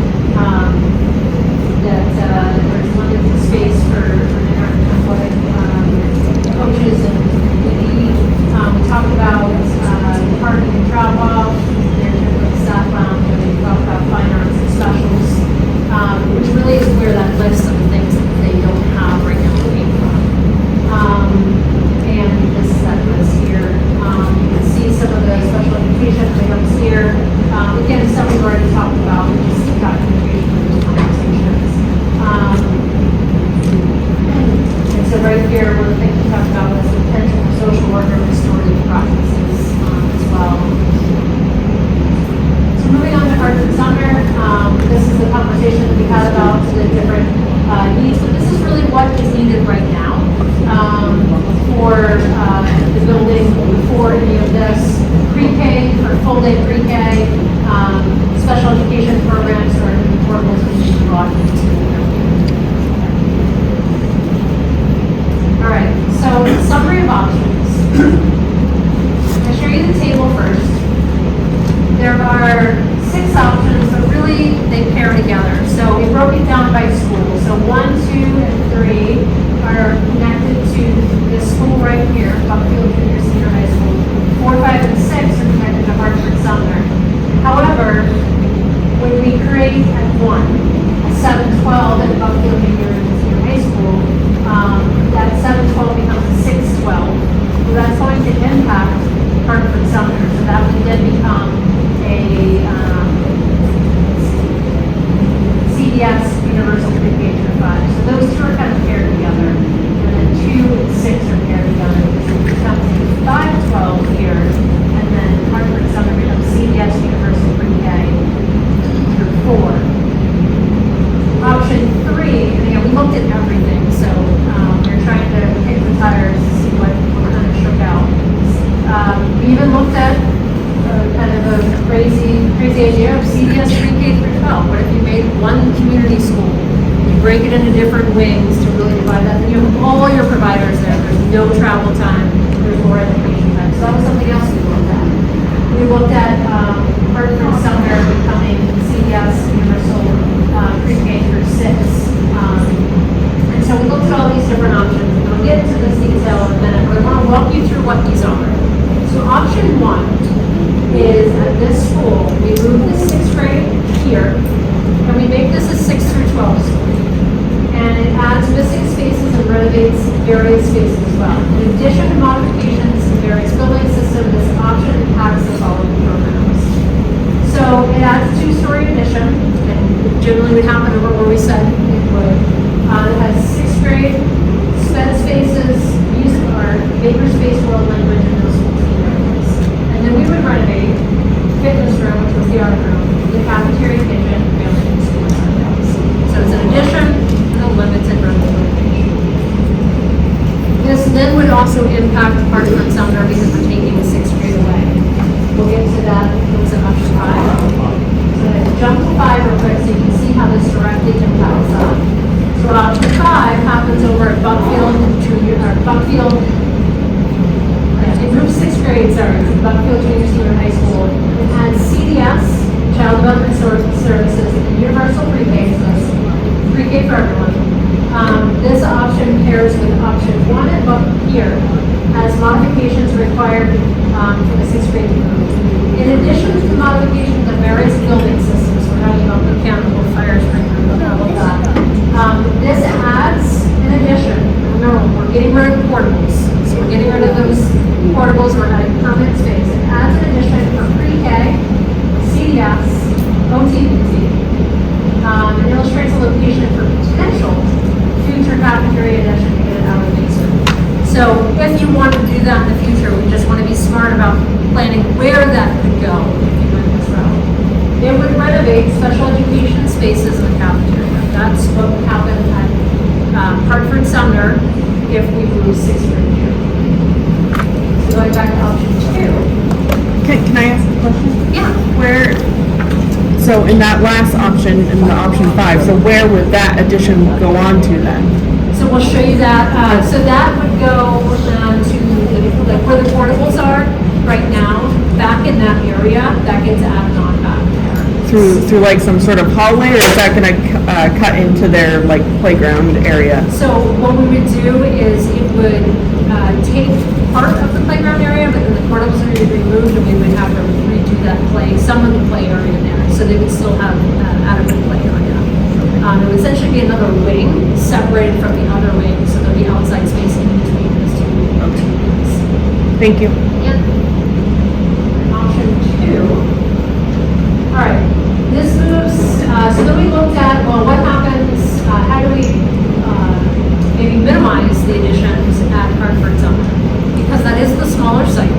[SPEAKER 4] that there's limited space for different athletic coaches and PE. We talked about parking and drop-off. There's different staff lounge. And we talked about fine arts and specials. Which really is where that list of the things that they don't have right now came from. And this is that list here. You can see some of the special education items here. Again, stuff we've already talked about, just documentation of those conversations. And so right here, one of the things we talked about was the potential for social worker restorative practices as well. So moving on to Arts and Sumner, this is the conversation that we had about the different needs, but this is really what is needed right now for the building before any of this. Pre-K, for full-day pre-K, special education programs are important as we need brought into the building. All right, so summary of options. I'll show you the table first. There are 6 options, but really they pair together. So we broke it down by school. So 1, 2, and 3 are connected to this school right here, Buckfield Junior Senior High School. 4, 5, and 6 are connected to Hartford Sumner. However, when we create at 1, a 7-12 at Buckfield Junior Senior High School, that 7-12 becomes a 6-12. So that's going to impact Hartford Sumner. So that would then become a CDS Universal Pre-K through 5. So those two are kind of paired together. And then 2 and 6 are paired together. So it becomes a 5-12 here. And then Hartford Sumner becomes CDS Universal Pre-K through 4. Option 3, and again, we looked at everything. So we're trying to kick the tires to see what kind of shook out. We even looked at kind of a crazy idea of CDS pre-K through 12. What if you made one community school? You break it into different wings to really divide that. Then you have all your providers there. There's no travel time. There's more education time. So that was something else we looked at. We looked at Hartford Sumner becoming CDS Universal pre-K through 6. And so we looked at all these different options. And I'll get into this detail in a minute, but I want to walk you through what these are. So option 1 is at this school, we move the 6th grade here, and we make this a 6 through 12 school. And it adds missing spaces and renovates various spaces as well. In addition to modifications in various building systems, this option impacts the following programs. So it adds a 2-story addition, and generally would happen over where we said it would. It has 6th grade, sped spaces, music art, makerspace, world language, and middle school team areas. And then we would renovate fitness room, which was the art room, the cafeteria, kitchen, family, and school Sundays. So it's an addition and a limited rental location. sorry, it's Buckfield Junior Senior High School. It has CDS, Child Development Services, and Universal Pre-K, so it's pre-K for everyone. This option pairs with option 1 and up here as modifications required for the 6th grade group. In addition to the modification of the various building systems, we're talking about mechanical, fire sprinkler, blah, blah, blah. This adds an addition. Remember, we're getting rid of portables. So we're getting rid of those portables, we're adding permanent space. It adds an addition for pre-K, CDS, OTPT. It illustrates a location for potential future cafeteria addition to get it out of the basement. So if you want to do that in the future, we just want to be smart about planning where that could go if you went this route. It would renovate special education spaces in the cafeteria. That's what would happen at Hartford Sumner if we lose 6th grade here. So going back to option 2.
[SPEAKER 10] Can I ask a question?
[SPEAKER 4] Yeah.
[SPEAKER 10] So in that last option, in the option 5, so where would that addition go on to then?
[SPEAKER 4] So we'll show you that. So that would go to like where the portables are right now, back in that area, that gets added on back there.
[SPEAKER 10] Through like some sort of hallway, or is that gonna cut into their like playground area?
[SPEAKER 4] So what we would do is it would take part of the playground area, but then the portables would be removed and we would have to redo that some of the play area there. So they would still have adequate play area. It would essentially be another wing separated from the other wing, so there'll be outside space in between those two wings.
[SPEAKER 10] Thank you.
[SPEAKER 4] Yep. Option 2. All right. This moves, so then we looked at, well, what happens, how do we maybe minimize the additions at Hartford Sumner? Because that is the smaller site.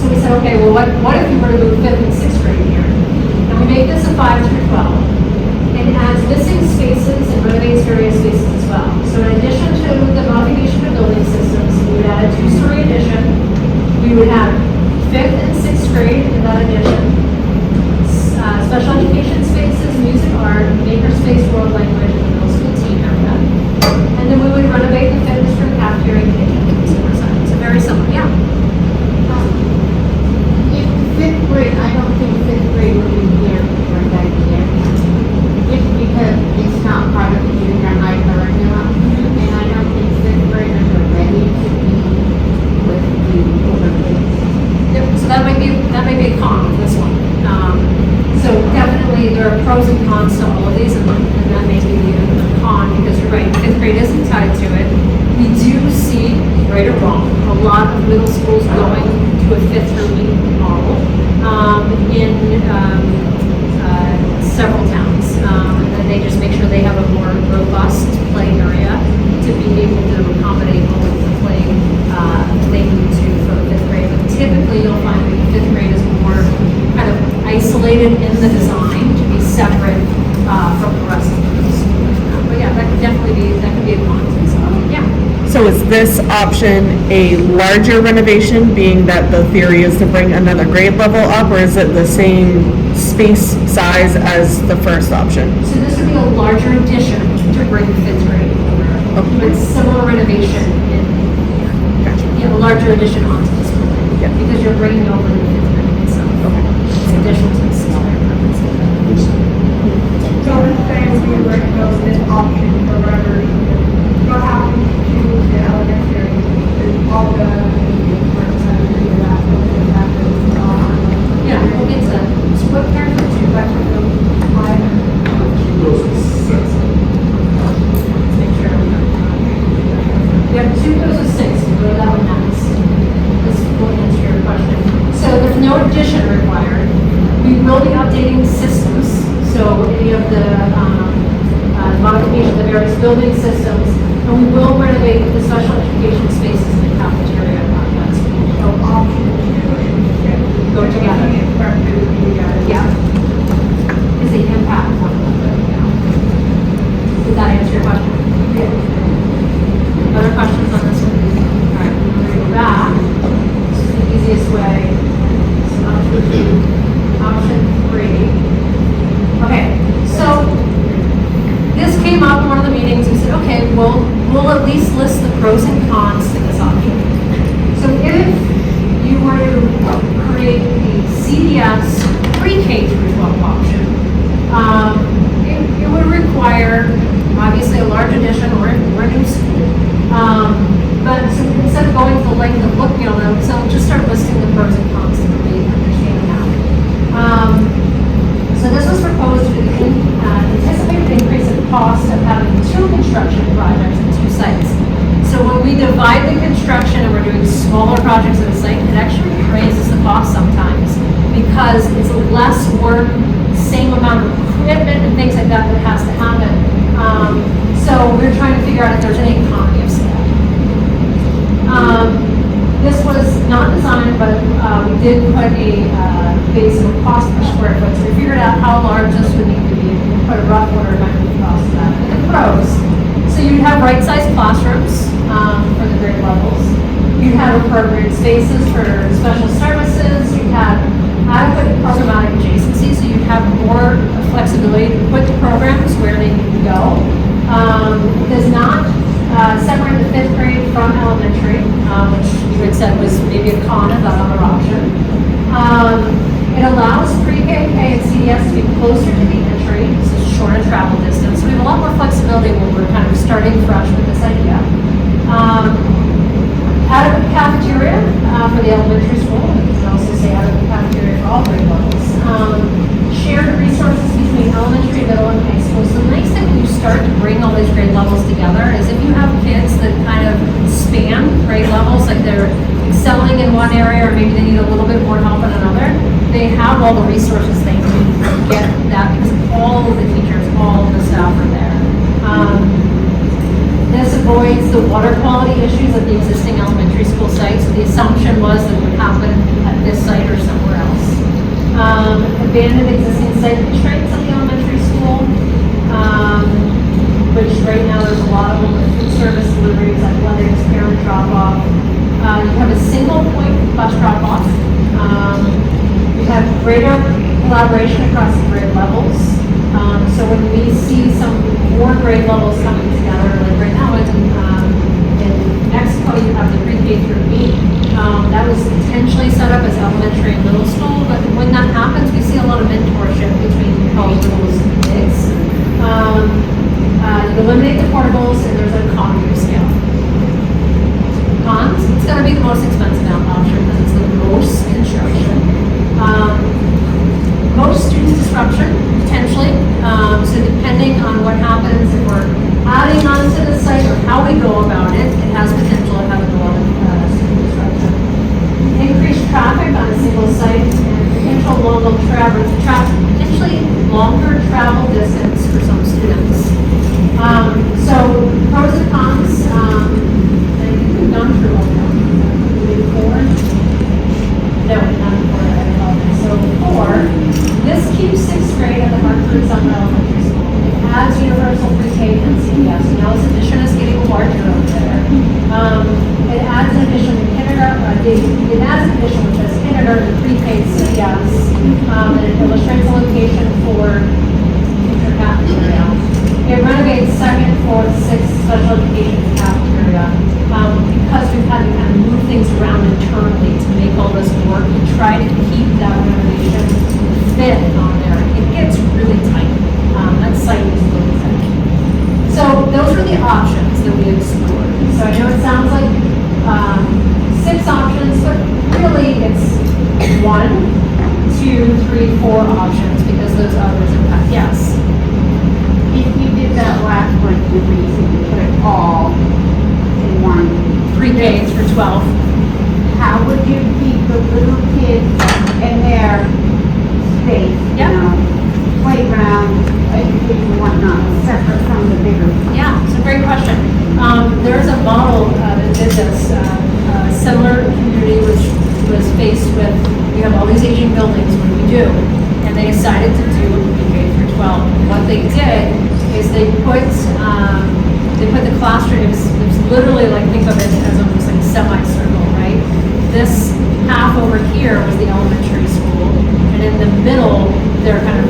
[SPEAKER 4] So we said, okay, well, what if we were to move 5th and 6th grade here? And we make this a 5 through 12. And it adds missing spaces and renovates various spaces as well. So in addition to the modification of building systems, we would add a 2-story addition. We would have 5th and 6th grade in that addition. Special education spaces, music, art, makerspace, world language, and middle school teen area. And then we would renovate the fitness room, cafeteria, and kitchen to consumer side. So very similar, yeah.
[SPEAKER 5] If fifth grade, I don't think 5th grade would be here for that year. Just because it's not part of the junior high curriculum. And I don't think 5th graders are ready to be with the older kids.
[SPEAKER 4] Yep, so that might be a con of this one. So definitely there are pros and cons to all of these, and that may be a con because you're right, 5th grade isn't tied to it. We do see, right or wrong, a lot of middle schools going to a 5th through 8th model in several towns. And then they just make sure they have a more robust play area to be able to accommodate all of the play they need to for 5th grade. But typically you'll find that 5th grade is more kind of isolated in the design to be separate from the rest of the school. But yeah, that could definitely be a con. So yeah.
[SPEAKER 10] So is this option a larger renovation, being that the theory is to bring another grade level up, or is it the same space size as the first option?
[SPEAKER 4] So this would be a larger addition to bring 5th grade over.
[SPEAKER 10] Okay.
[SPEAKER 4] But similar renovation in a larger addition onto the school.
[SPEAKER 10] Yeah.
[SPEAKER 4] Because you're bringing over the 5th grade itself.
[SPEAKER 10] Okay.
[SPEAKER 4] In addition to the smaller purpose.
[SPEAKER 5] So the same, we were to go with this option for whatever, what happens to the elementary, is all the,
[SPEAKER 4] Yeah, we'll get to that. So what parents would you like to go?
[SPEAKER 2] Those are 6.
[SPEAKER 4] Let's make sure we have. We have 2 goes with 6, we'll go to that one next. This will answer your question. So there's no addition required. We will be updating systems, so any of the modification of the various building systems, and we will renovate the special education spaces in the cafeteria at that school.
[SPEAKER 5] so option 2
[SPEAKER 4] Go together. Yeah. Is the impact one of them, yeah. Did that answer your question? Other questions on this one? All right, we're going to go back. This is the easiest way. So option 3. Okay, so this came up in one of the meetings. We said, okay, well, we'll at least list the pros and cons to this option. so I'll just start listing the pros and cons to really understand that. So this was proposed due to the anticipated increase in cost of having two construction projects at two sites. So when we divide the construction and we're doing smaller projects at a site, it actually raises the cost sometimes because it's less work, same amount of equipment and things like that that has to happen. So we're trying to figure out if there's any economy of scale. This was not designed, but we did put a base of cost per square foot. So we figured out how large this would need to be and put a rough order of magnitude cost of that. And the pros. So you'd have right-sized classrooms for the grade levels. You'd have appropriate spaces for special services. You'd have adequate programmatic adjacency, so you'd have more flexibility to put the programs where they need to go. It does not separate the fifth grade from elementary, which you had said was maybe a con of that other option. It allows pre-K, K, and CDS to be closer to the entry, so shorter travel distance. So we have a lot more flexibility when we're kind of starting fresh with this idea. Adequate cafeteria for the elementary school. You can also say adequate cafeteria for all grade levels. Shared resources between elementary, middle, and high school. So the nice thing when you start to bring all these grade levels together is if you have kids that kind of span grade levels, like they're excelling in one area or maybe they need a little bit more help in another, they have all the resources they need to get that because all of the teachers, all of the staff are there. This avoids the water quality issues at the existing elementary school site. So the assumption was that it would happen at this site or somewhere else. Abandoned existing site constraints at the elementary school, which right now there's a lot of them with food service deliveries, athletics, parent drop-off. You have a single point bus drop-off. You have greater collaboration across the grade levels. So when we see some more grade levels coming together, like right now in Mexico, you have the pre-K through 8. That was intentionally set up as elementary and middle school, but when that happens, we see a lot of mentorship between littles and kids. You eliminate the portables, and there's an economy of scale. Cons, it's going to be the most expensive option because it's the most construction. Most student disruption, potentially. So depending on what happens, if we're adding on to the site or how we go about it, it has potential of having a lot of student disruption. Increased traffic on a single site and potential potentially longer travel distance for some students. So pros and cons, I think we've gone through all of them. Maybe 4? No, not 4, I apologize. So 4, this keeps 6th grade at the Hartford Sumner Elementary School. It adds universal pre-K and CDS. You know, this addition is getting larger over there. It adds an addition to kindergarten, it adds an addition which says kindergarten, pre-K, CDS, and it illustrates a location for future cafeteria. It renovates 2nd, 4th, 6th special education cafeteria because we've had to kind of move things around internally to make all this work and try to keep that renovation fit on there. It gets really tight. That site is really tight. So those are the options that we explored. So I know it sounds like 6 options, but really it's 1, 2, 3, 4 options because those others impact. Yes.
[SPEAKER 5] If you did that last one, you basically put it all in one.
[SPEAKER 4] Pre-K through 12.
[SPEAKER 5] How would you keep the little kids in their space, you
[SPEAKER 4] Yep.
[SPEAKER 5] know, playground, education, whatnot, separate from the bigger?
[SPEAKER 4] Yeah, it's a great question. There's a model that did this. A similar community which was faced with, we have all these aging buildings, what do we do? And they decided to do K through 12. And what they did is they put the classroom, it was literally like, think of it as almost like a semicircle, right? This half over here was the elementary school, and in the middle, there are kind of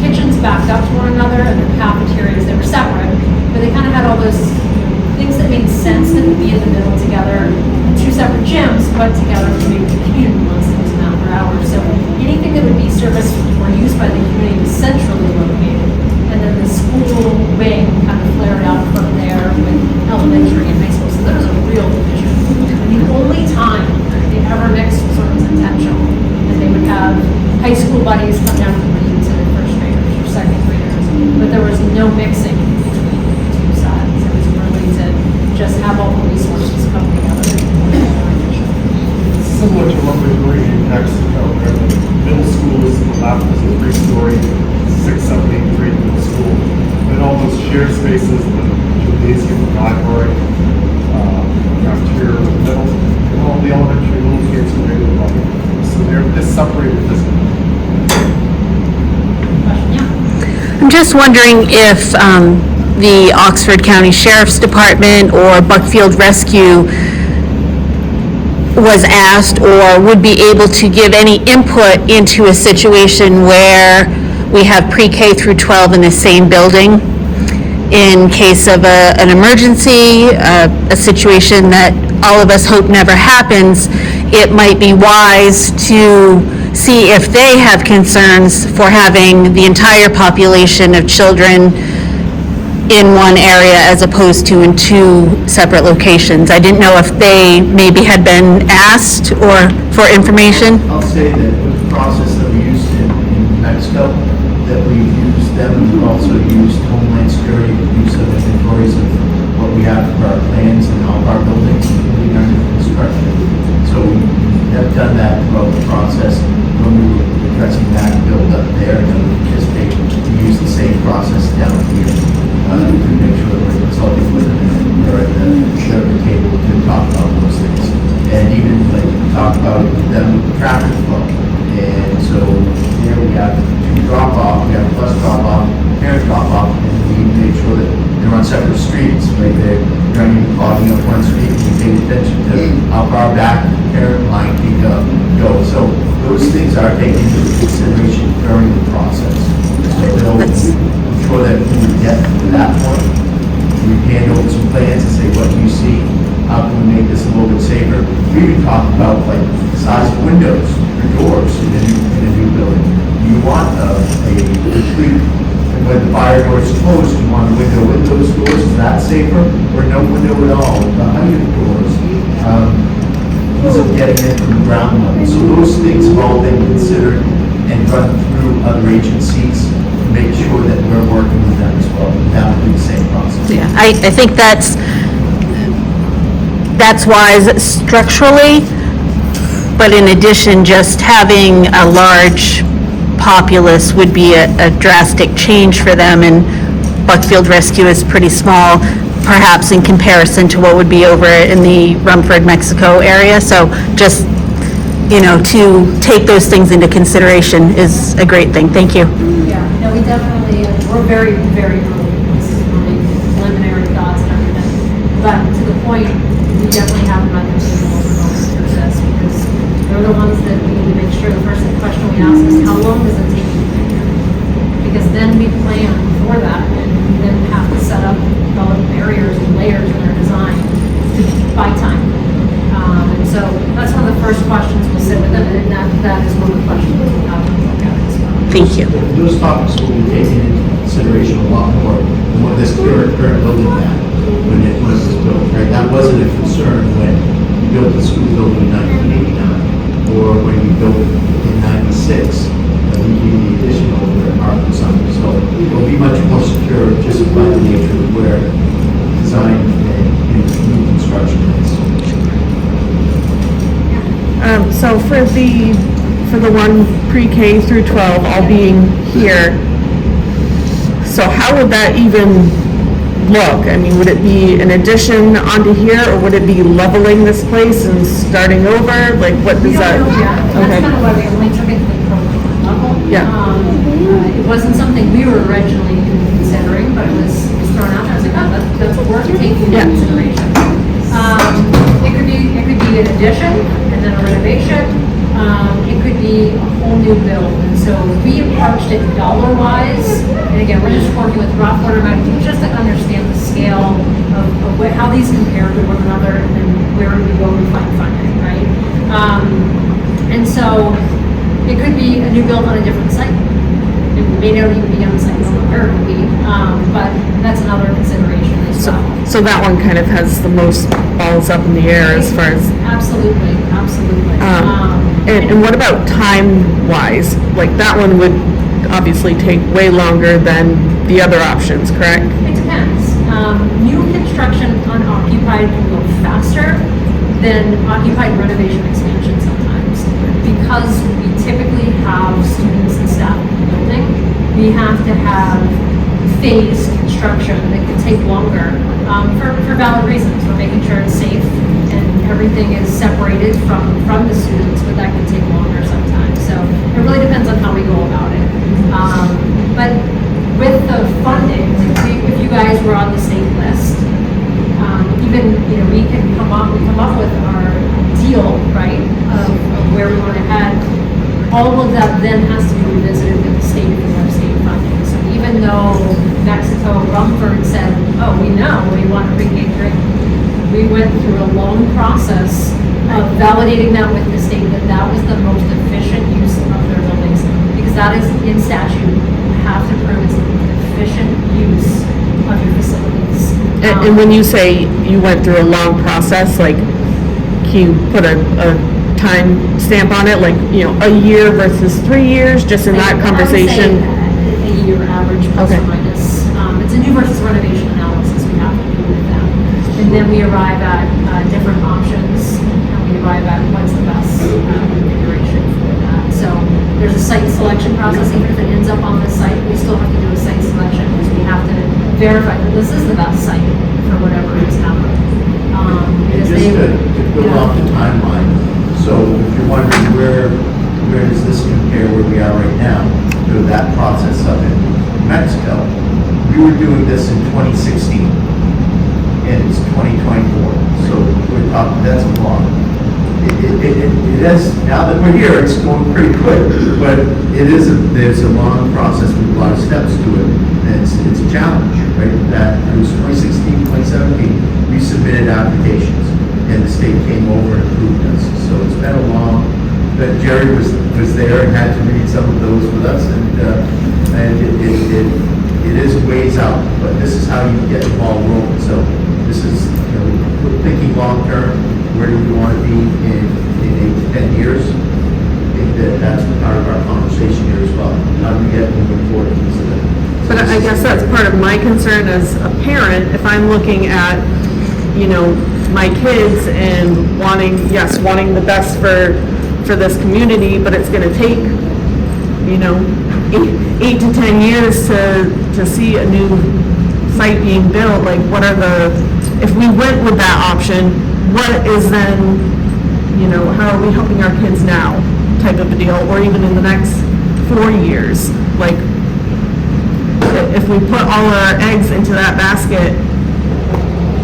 [SPEAKER 4] kitchens backed up to one another, and their cafeterias, they were separate, but they kind of had all those things that made sense that would be in the middle together. 2 separate gyms put together to make the community once it was an after hours. So anything that would be serviced or used by the community was centrally located. And then the school wing kind of flared out from there with elementary and high school. So there was a real division. And the only time the
[SPEAKER 2] similar to what we're doing in Mexico, where the middle school is in the left, is a three-story, 6, 7, 8 grade middle school. And all those shared spaces, the gymnasium, the library, cafeteria in the middle, and all the elementary little kids are grade level. So they're just separated physically.
[SPEAKER 4] Question, yeah.
[SPEAKER 6] I'm just wondering if the Oxford County Sheriff's Department or Buckfield Rescue was asked or would be able to give any input into a situation where we have pre-K through 12 in the same building in case of an emergency, a situation that all of us hope never happens. It might be wise to see if they have concerns for having the entire population of children in one area as opposed to in two separate locations. I didn't know if they maybe had been asked or for information.
[SPEAKER 1] I'll say that with the process that we used in Mexico, that we've used them, and we've also used Homeland Security to do some inventories of what we have for our plans and all of our buildings, including our new construction. So we have done that throughout the process when we were addressing that build up there, and then we anticipate to use the same process down here to make sure that we're consulting with them and they're at the table to talk about those things. And even like talk about them with the traffic flow. And so here we have two drop off, we have a bus drop off, parent drop off, and we make sure that they're on separate streets, right? They're not even clogging up one street, we pay attention to how far back the parent line can go. So those things are taken into consideration during the process. So they'll ensure that when we get to that point, we hand over some plans and say, what do you see? How can we make this a little bit safer? We even talked about like the size of windows or doors in a new building. Do you want a complete, when the fire door is closed, you want a window with those doors, is that safer? Or no window at all, the height of doors? Ease of getting in from the ground level. So those things have all been considered and run through other agencies to make sure that we're working with them as well. That would be the same process.
[SPEAKER 6] Yeah, I think that's wise structurally, but in addition, just having a large populace would be a drastic change for them, and Buckfield Rescue is pretty small, perhaps in comparison to what would be over in the Rumford, Mexico area. So just, to take those things into consideration is a great thing. Thank you.
[SPEAKER 4] Yeah, no, we definitely, we're very, very early. This is really preliminary thoughts and everything. But to the point, we definitely have them at the table as we're going through this, because they're the ones that we need to make sure, the first question we ask is, how long does it take you to get here? Because then we plan for that, and we then have to set up all the barriers and layers in our design to buy time. And so that's one of the first questions we'll sit with them, and that is one of the questions we'll have to look at as well.
[SPEAKER 6] Thank you.
[SPEAKER 1] Those topics will be taken into consideration a lot more than what this current building had when it was built, right? That wasn't a concern when we built the school building in 1989 or when we built it in 96. We gave the addition over at Arthur Sumner. So it'll be much more secure just by the nature of where design and new construction is.
[SPEAKER 10] So for the one pre-K through 12 all being here, so how would that even look? I mean, would it be an addition onto here, or would it be leveling this place and starting over? Like, what
[SPEAKER 4] We
[SPEAKER 10] does that?
[SPEAKER 4] don't know yet. That's
[SPEAKER 10] Okay.
[SPEAKER 4] kind of why we only took it to the program level.
[SPEAKER 10] Yeah.
[SPEAKER 4] It wasn't something we were originally considering, but it was thrown out there. I was like, oh, that's worth taking into
[SPEAKER 10] Yeah.
[SPEAKER 4] consideration. It could be an addition and then a renovation. It could be a whole new build. And so we approached it dollar-wise. And again, we're just working with rough order of magnitude just to understand the scale of how these compare to one another, and then where we go to find funding, right? And so it could be a new build on a different site. It may not even be on the site where it will be, but that's another consideration as well.
[SPEAKER 10] So that one kind of has the most balls up in the air as far as,
[SPEAKER 4] Absolutely, absolutely.
[SPEAKER 10] and what about time-wise? Like, that one would obviously take way longer than the other options, correct?
[SPEAKER 4] It depends. New construction unoccupied can go faster than occupied renovation expansion sometimes. phased construction that can take longer, for valid reasons. We're making sure it's safe and everything is separated from the students, but that can take longer sometimes. So it really depends on how we go about it. But with the funding, if you guys were on the state list, even, we come up with our deal, right, of where we want to head. All of that then has to be revisited with the state if we have state funding. So even though Mexico, Rumford said, oh, we know we want a pre-K curriculum, we went through a long process of validating that with the state that was the most efficient use of their buildings, because that is in statute. You have to prove it's an efficient use of your facilities.
[SPEAKER 10] And when you say you went through a long process, like, can you put a time stamp on it, like, a year versus 3 years, just in that conversation?
[SPEAKER 4] I would say a year average plus or minus. It's a new versus renovation analysis we have to do with them. And then we arrive at different options, and we arrive at what's the best configuration for that. So there's a site selection process. Even if it ends up on the site, we still have to do a site selection because we have to verify that this is the best site for whatever is happening.
[SPEAKER 1] And just to build off the timeline, so if you're wondering where does this compare where we are right now to that process up in Mexico, we were doing this in 2016, and it's 2024, so we're talking, that's long. It is, now that we're here, it's going pretty quick, but there's a long process with a lot of steps to it, and it's a challenge, right? That it was 2016, 2017, we submitted applications, and the state came over and approved us. So it's been a long, that Jerry was there and had to read some of those with us, and it is ways out, but this is how you get the ball rolling. So this is, we're thinking long term, where do we want to be in 8 to 10 years? I think that's part of our conversation here as well. How do we get moving forward?
[SPEAKER 10] But I guess that's part of my concern as a parent, if I'm looking at, my kids and wanting the best for this community, but it's gonna take, 8 to 10 years to see a new site being built. Like, if we went with that option, what is then, how are we helping our kids now type of a deal, or even in the next 4 years? Like, if we put all our eggs into that basket,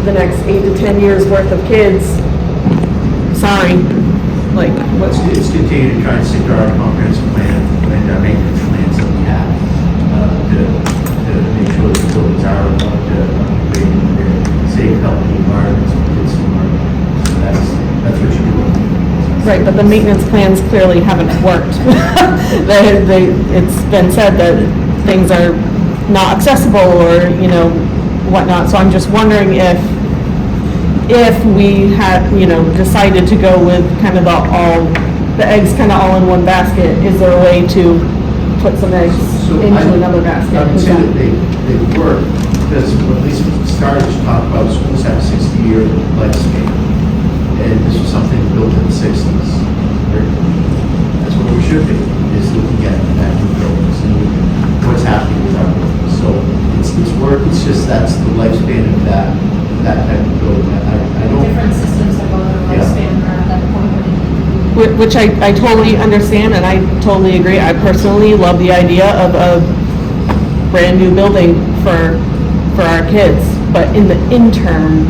[SPEAKER 10] the next 8 to 10 years worth of kids, sorry, like,
[SPEAKER 1] Let's continue to try and stick to our comprehensive plan and our maintenance plans that we have to make sure the buildings are safe, healthy environments for kids to learn. So that's what you're doing.
[SPEAKER 10] right, but the maintenance plans clearly haven't worked. It's been said that things are not accessible or, whatnot. So I'm just wondering if we had, decided to go with kind of the eggs kind of all in one basket, is there a way to put some eggs into another basket?
[SPEAKER 1] I would say that they work, because at least when we started to talk about schools have a 60-year lifespan, and this was something built in the 60s. That's what we should be, is looking at new buildings and what's happening with our buildings. So it's work, it's just that's the lifespan of that type of building. I don't.
[SPEAKER 4] Different systems have other lifespan or at that point when it
[SPEAKER 10] Which I totally understand, and I totally agree. I personally love the idea of a brand new building for our kids, but in the interim,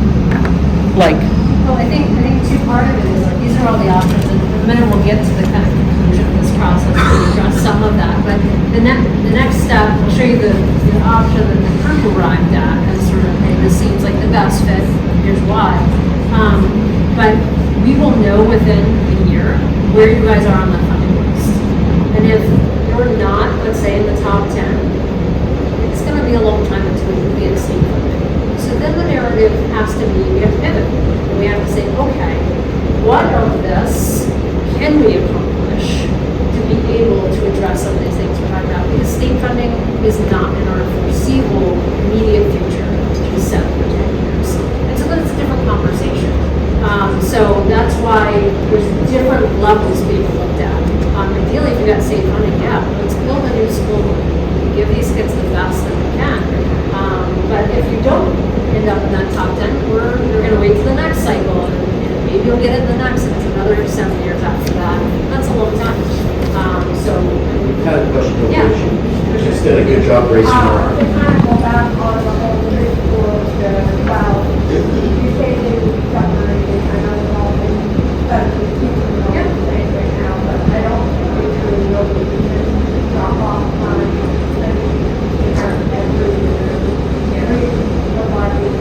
[SPEAKER 10] like.
[SPEAKER 4] Well, I think too, part of it is, like, these are all the options, and the minute we'll get to the kind of conclusion of this process, we'll address some of that, but the next step, I'll show you the option that the group arrived at, and sort of, hey, this seems like the best fit, here's why. But we will know within a year where you guys are on the funding list. And if you're not, let's say, in the top 10, it's gonna be a long time until you get state funding. So then the narrative has to be, we have to pivot, and we have to say, okay, what of this can we accomplish to be able to address some of these things we're talking about? Because state funding is not in our foreseeable immediate future, which is 7 or 10 years. And so that's a different conversation. So that's why there's different levels being looked at. Ideally, if you got state funding, yeah, let's build a new school. We give these kids the best that we can.
[SPEAKER 1] did a good job raising
[SPEAKER 11] To
[SPEAKER 1] her.
[SPEAKER 11] kind of go back on the whole preschool, well, you say they separated, I know it's all been, but the teachers are all the same right now, but I don't think they truly know the reason drop off time, and every nobody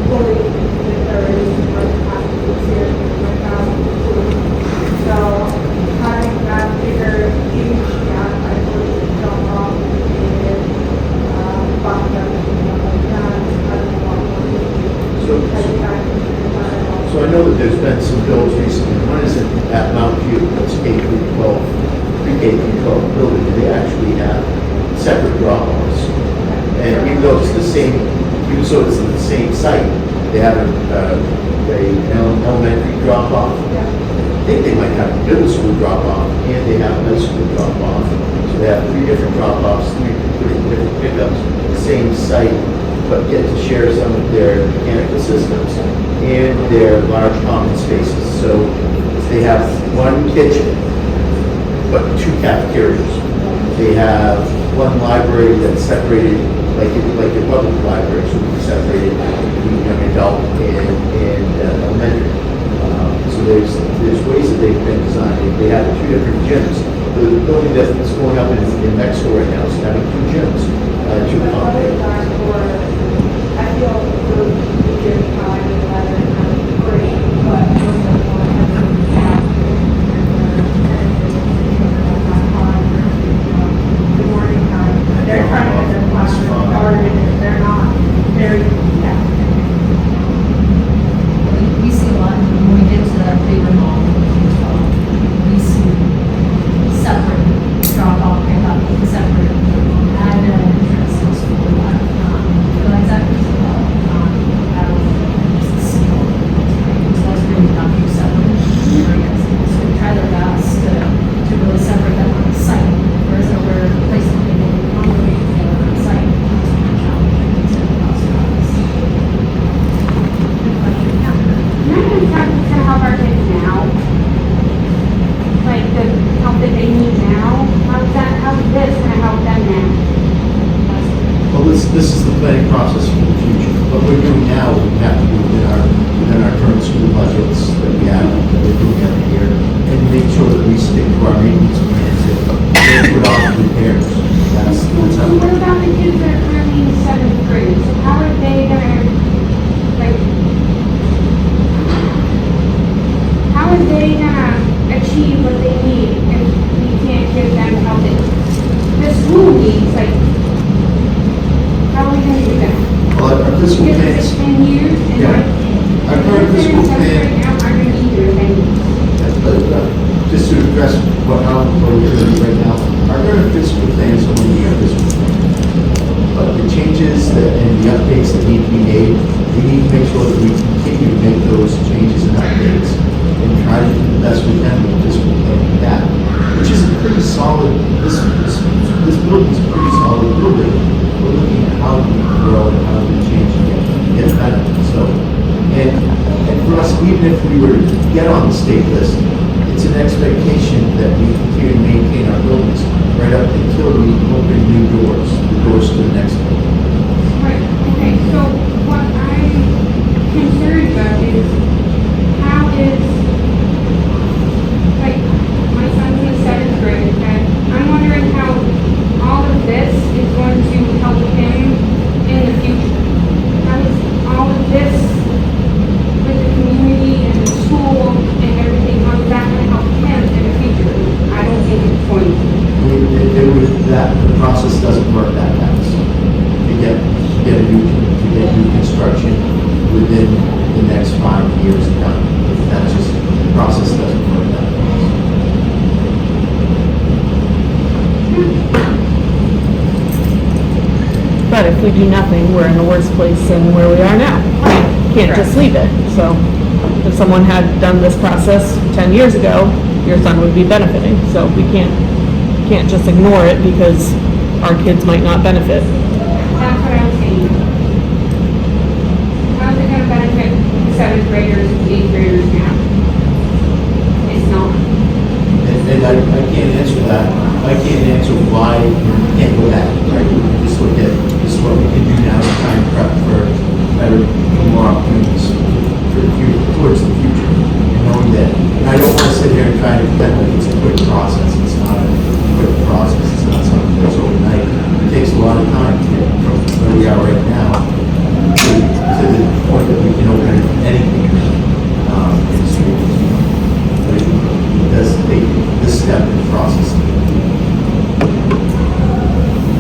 [SPEAKER 11] fully with their classes here, like that. So having that bigger age gap, I would drop off and bump them and stuff like that. I don't know.
[SPEAKER 1] So I know that there's been some bills recently. One is at Mount View, that's K through 12, pre-K through 12 building, they actually have separate drop-offs. And even though it's the same, even so it's the same site, they have a elementary drop-off. I think they might have a middle school drop-off and they have a high school drop-off. So they have 3 different drop-offs, 3 different pickups, the same site, but get to share some of their mechanical systems and their large common spaces. So they have 1 kitchen, but 2 cafeterias. They have 1 library that's separated, like your public libraries would be separated between young adult and elementary. So there's ways that they've been designed. They have 2 different gyms. The building that's going up in Mexico right now is having 2 gyms, 2 accommodate.
[SPEAKER 11] I feel good, good time, and great, but the morning time, they're trying to get their classes started, and they're not very,
[SPEAKER 4] We see a lot, when we get to that bigger mall, we see separate drop-off, pickup, separate admin, entrance, and school. But exactly as well, that was the seal. So that's really not two separate areas. So we try their best to really separate them on the site, whereas over places where they can congregate together on the site, it's more challenging to process. Good question, yeah.
[SPEAKER 5] Can I just to help our kids now? Like the help that they need now? How's this gonna help them now?
[SPEAKER 1] Well, this is the planning process for the future. What we're doing now, we have to do within our current school budgets that we have, that we're doing every year, and make sure that we stick to our maintenance plans and put off repairs. That's how.
[SPEAKER 5] What about the kids that are currently in 7th grade? So how are they gonna, like, how are they gonna achieve what they need if we can't give them help that the school needs, like, how are we gonna do that?
[SPEAKER 1] Well, our fiscal
[SPEAKER 5] Because
[SPEAKER 1] plans,
[SPEAKER 5] it's 10 years and
[SPEAKER 1] Yeah.
[SPEAKER 5] like,
[SPEAKER 1] Our current
[SPEAKER 5] the kids
[SPEAKER 1] fiscal
[SPEAKER 5] in 7th
[SPEAKER 1] plan-
[SPEAKER 5] grade now aren't gonna need your 10 years.
[SPEAKER 1] just to address how we're doing right now, our current fiscal plan is only a year fiscal plan. But the changes and the updates that need to be made, we need to make sure that we continue to make those changes and updates and try to do the best we can with the fiscal plan we have, which is a pretty solid, this building is a pretty solid building. We're looking at how we grow and how we change and get better. So, and for us, even if we were to get on the state list, it's an expectation that we continue to maintain our buildings right up until we open new doors, the doors to the next building.
[SPEAKER 5] Right, okay, so what I'm concerned about is how is, like, my son's in 7th grade, okay? I'm wondering how all of this is going to help him in the future. How is all of this with the community and the school and everything, how is that gonna help him in the future? I don't think it's going to.
[SPEAKER 1] The process doesn't work that fast. To get new construction within the next 5 years done. That's just, the process doesn't work that fast.
[SPEAKER 10] But if we do nothing, we're in a worse place than where we are now. We can't just leave it. So if someone had done this process 10 years ago, your son would be benefiting. So we can't just ignore it because our kids might not benefit.
[SPEAKER 5] That's what I'm saying. How is it gonna benefit the 7th graders, 8th graders now? It's not.
[SPEAKER 1] And I can't answer that I can't answer why we can't go back, right? We just look at, this is what we can do now to try and prep for better, more opportunities for the future, towards the future. And knowing that, and I don't want to sit here and try to pretend like it's a quick process. It's not a quick process. It's not something that's overnight. It takes a lot of time to get from where we are right now to the point that we can open anything in schools. But it does take this step in the process.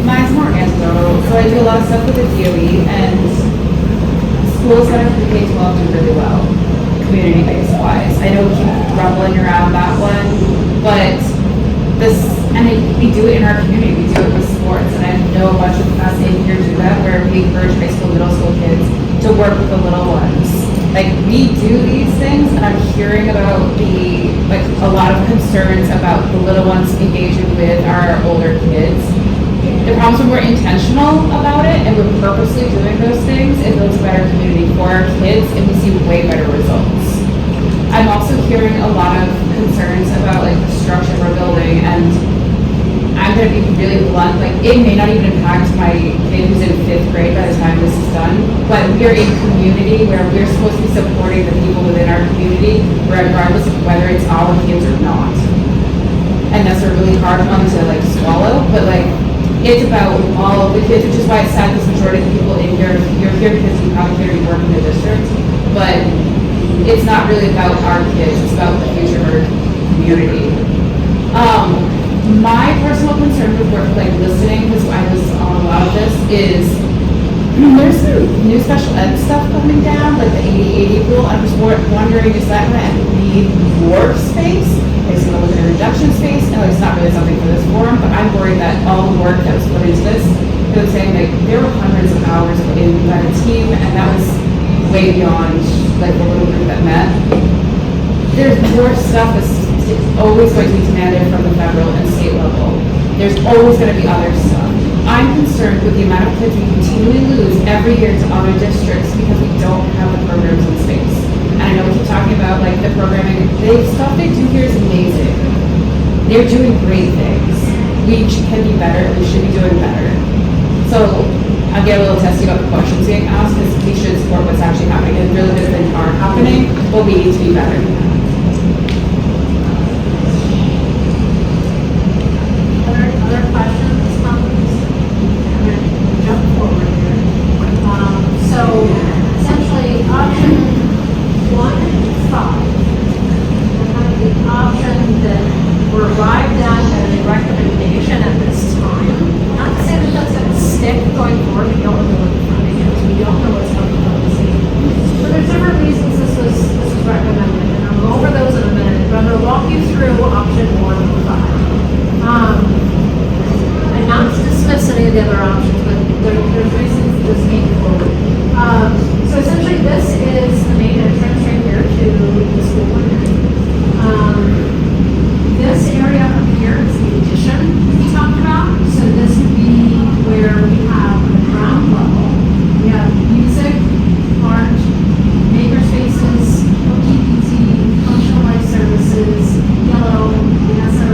[SPEAKER 7] Mine's more anecdotal. So I do a lot of stuff with the DOE, and schools that are K-12 do really well, community-based wise. I know we keep rumbling around that one, but this, and we do it in our community. We do it with sports, and I know a bunch of us in here do that, where we encourage high school, middle school kids to work with the little ones. Like, we do these things, and I'm hearing about a lot of concerns about the little ones engaging with our older kids. The problem is when we're intentional about it and we're purposely doing those things, it builds a better community for our kids and we see way better results. I'm also hearing a lot of concerns about like the structure we're building, and I'm gonna be really blunt, like it may not even impact my kid who's in 5th grade by the time this is done, but we're a community where we're supposed to be supporting the people within our community regardless of whether it's our kids or not. And that's a really hard one to like swallow, but like it's about all of the kids, which is why it's sad this majority of the people in here, you're here because you probably here to work in the district, but it's not really about our kids, it's about the future of our community. My personal concern with work, like listening, because I was on a lot of this, is there's some new special ed stuff coming down, like the 80-80 rule. I was wondering, is that going to need more space? Is it going to look at a reduction space? No, it's not really something for this forum, but I'm worried that all the work that was put into this, they were saying like there were hundreds of hours put in by the team, and that was way beyond like the little group that met. There's more stuff that's always going to be demanded from the federal and state level. There's always going to be other stuff. I'm concerned with the amount of kids we continually lose every year to other districts because we don't have the programs in space. And I know we keep talking about like the programming, stuff they do here is amazing. They're doing great things. We can be better, we should be doing better. So I'll get a little testy about the questions being asked because we should support what's actually happening. And really good things are happening, but we need to be better.
[SPEAKER 4] Other questions, comments? I'm gonna jump forward here. So essentially, option 1 and 5 are kind of the option that were arrived at as a recommendation at this time. Not to say that that's going to stick going forward. We don't know what the funding is. We don't know what's coming from the state. But there's different reasons this was recommended, and I'll go over those in a minute. But I'm going to walk you through option 1 and 5. And not to dismiss any of the other options, but there's reasons this came forward. So essentially, this is the main entrance right here to the school. This area up here is the addition we talked about. So this would be where we have the ground level. We have music, art, maker spaces, LGBT, functional life services, yellow, the SRO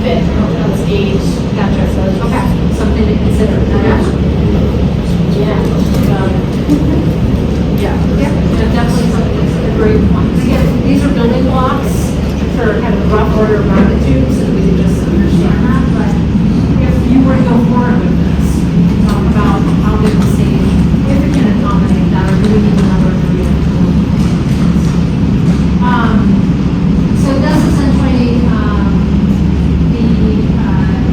[SPEAKER 4] fit on the stage. Gotcha, so, okay, something to consider. Yeah. Yeah, definitely something to consider. Great point. Again, these are building blocks for kind of rough order of magnitude, so we can just understand that, but if you were to go forward with this, talk about how big the stage, if it can accommodate that, or do we need another three? So that's essentially, the,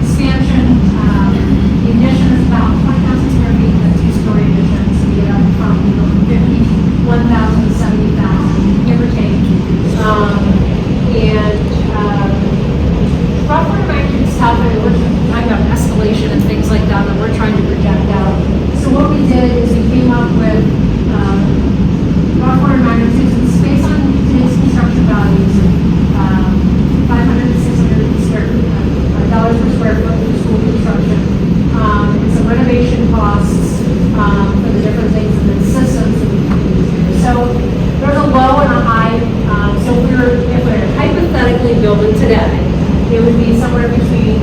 [SPEAKER 4] expansion, the addition is about 20,000 square feet, a two-story addition, so we get up from 51,000 to 70,000, give or take. Rough order of magnitude is tough, I mean, we're talking about escalation and things like that we're trying to project out. So what we did is we came up with, rough order of magnitude, it's based on today's construction values of, 500 to 600 dollars per square foot for school construction. And some renovation costs, for the different things and then systems that we can use. So there's a low and a high. So if we're hypothetically building today, it would be somewhere between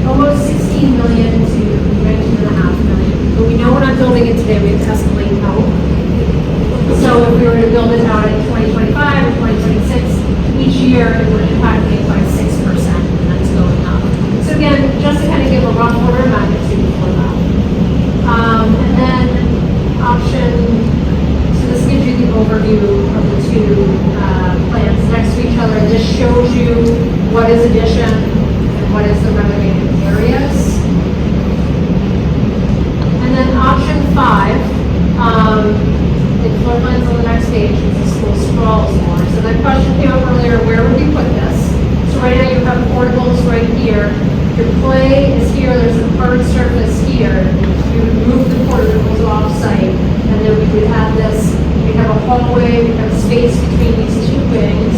[SPEAKER 4] almost 16 million to 19.5 million. But we know we're not building it today, we have to escalate out. So if we were to build it out in 2025 or 2026, each year it would impact it by 6%, and that's going up. So again, just to kind of give a rough order of magnitude for that. And then option, so this gives you the overview of the two plans next to each other. This shows you what is addition and what is the renovated areas. And then option 5, the floor plans on the next page, as the school scrolls more. So that question came up earlier, where would you put this? So right now you have portables right here. Your play is here, there's a bird surface here. You would move the portables off-site, and then we would have this, we'd have a hallway, we'd have space between these two wings,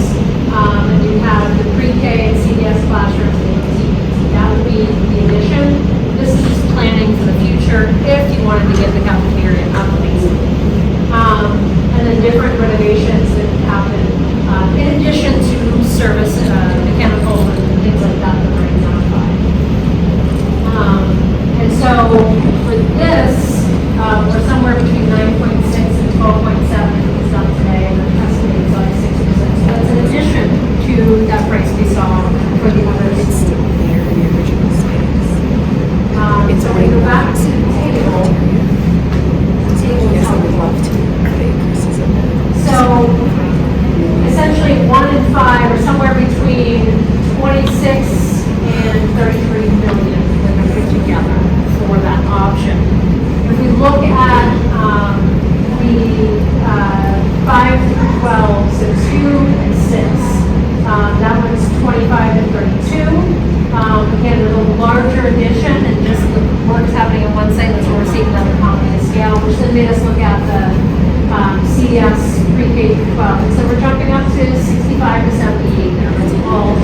[SPEAKER 4] and you'd have the pre-K and CDS classrooms and ATVs. That would be the addition. This is just planning for the future, if you wanted to get the cafeteria up, basically. And then different renovations that happen, in addition to service, mechanical and things like that that were identified. And so for this, we're somewhere between 9.6 and 12.7 is done today, and then estimated by 6%. So that's in addition to that price we saw for the others. It's still there in the original space. So we go back to the table.
[SPEAKER 10] Yes, I would love to. Are they increases in that?
[SPEAKER 4] So essentially 1 and 5 are somewhere between 26 and 33 million that are put together for that option. If we look at the 5 through 12, so 2 and 6, that one's 25 and 32. Again, with a larger addition and just the work's happening on one site, that's where we're seeing another economy of scale, which then made us look at the CDS pre-K through 12. And so we're jumping up to 65 to 78 there. That's all.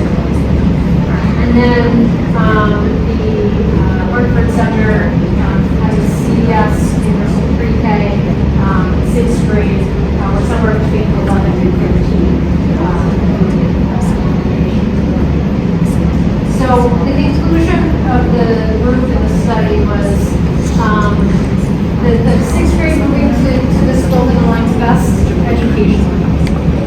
[SPEAKER 4] And then the Hartford Center has a CDS universal pre-K, 6th grade. We're somewhere between 11 and 15. So the conclusion of the group in the study was the 6th grade moving to this building aligns best education.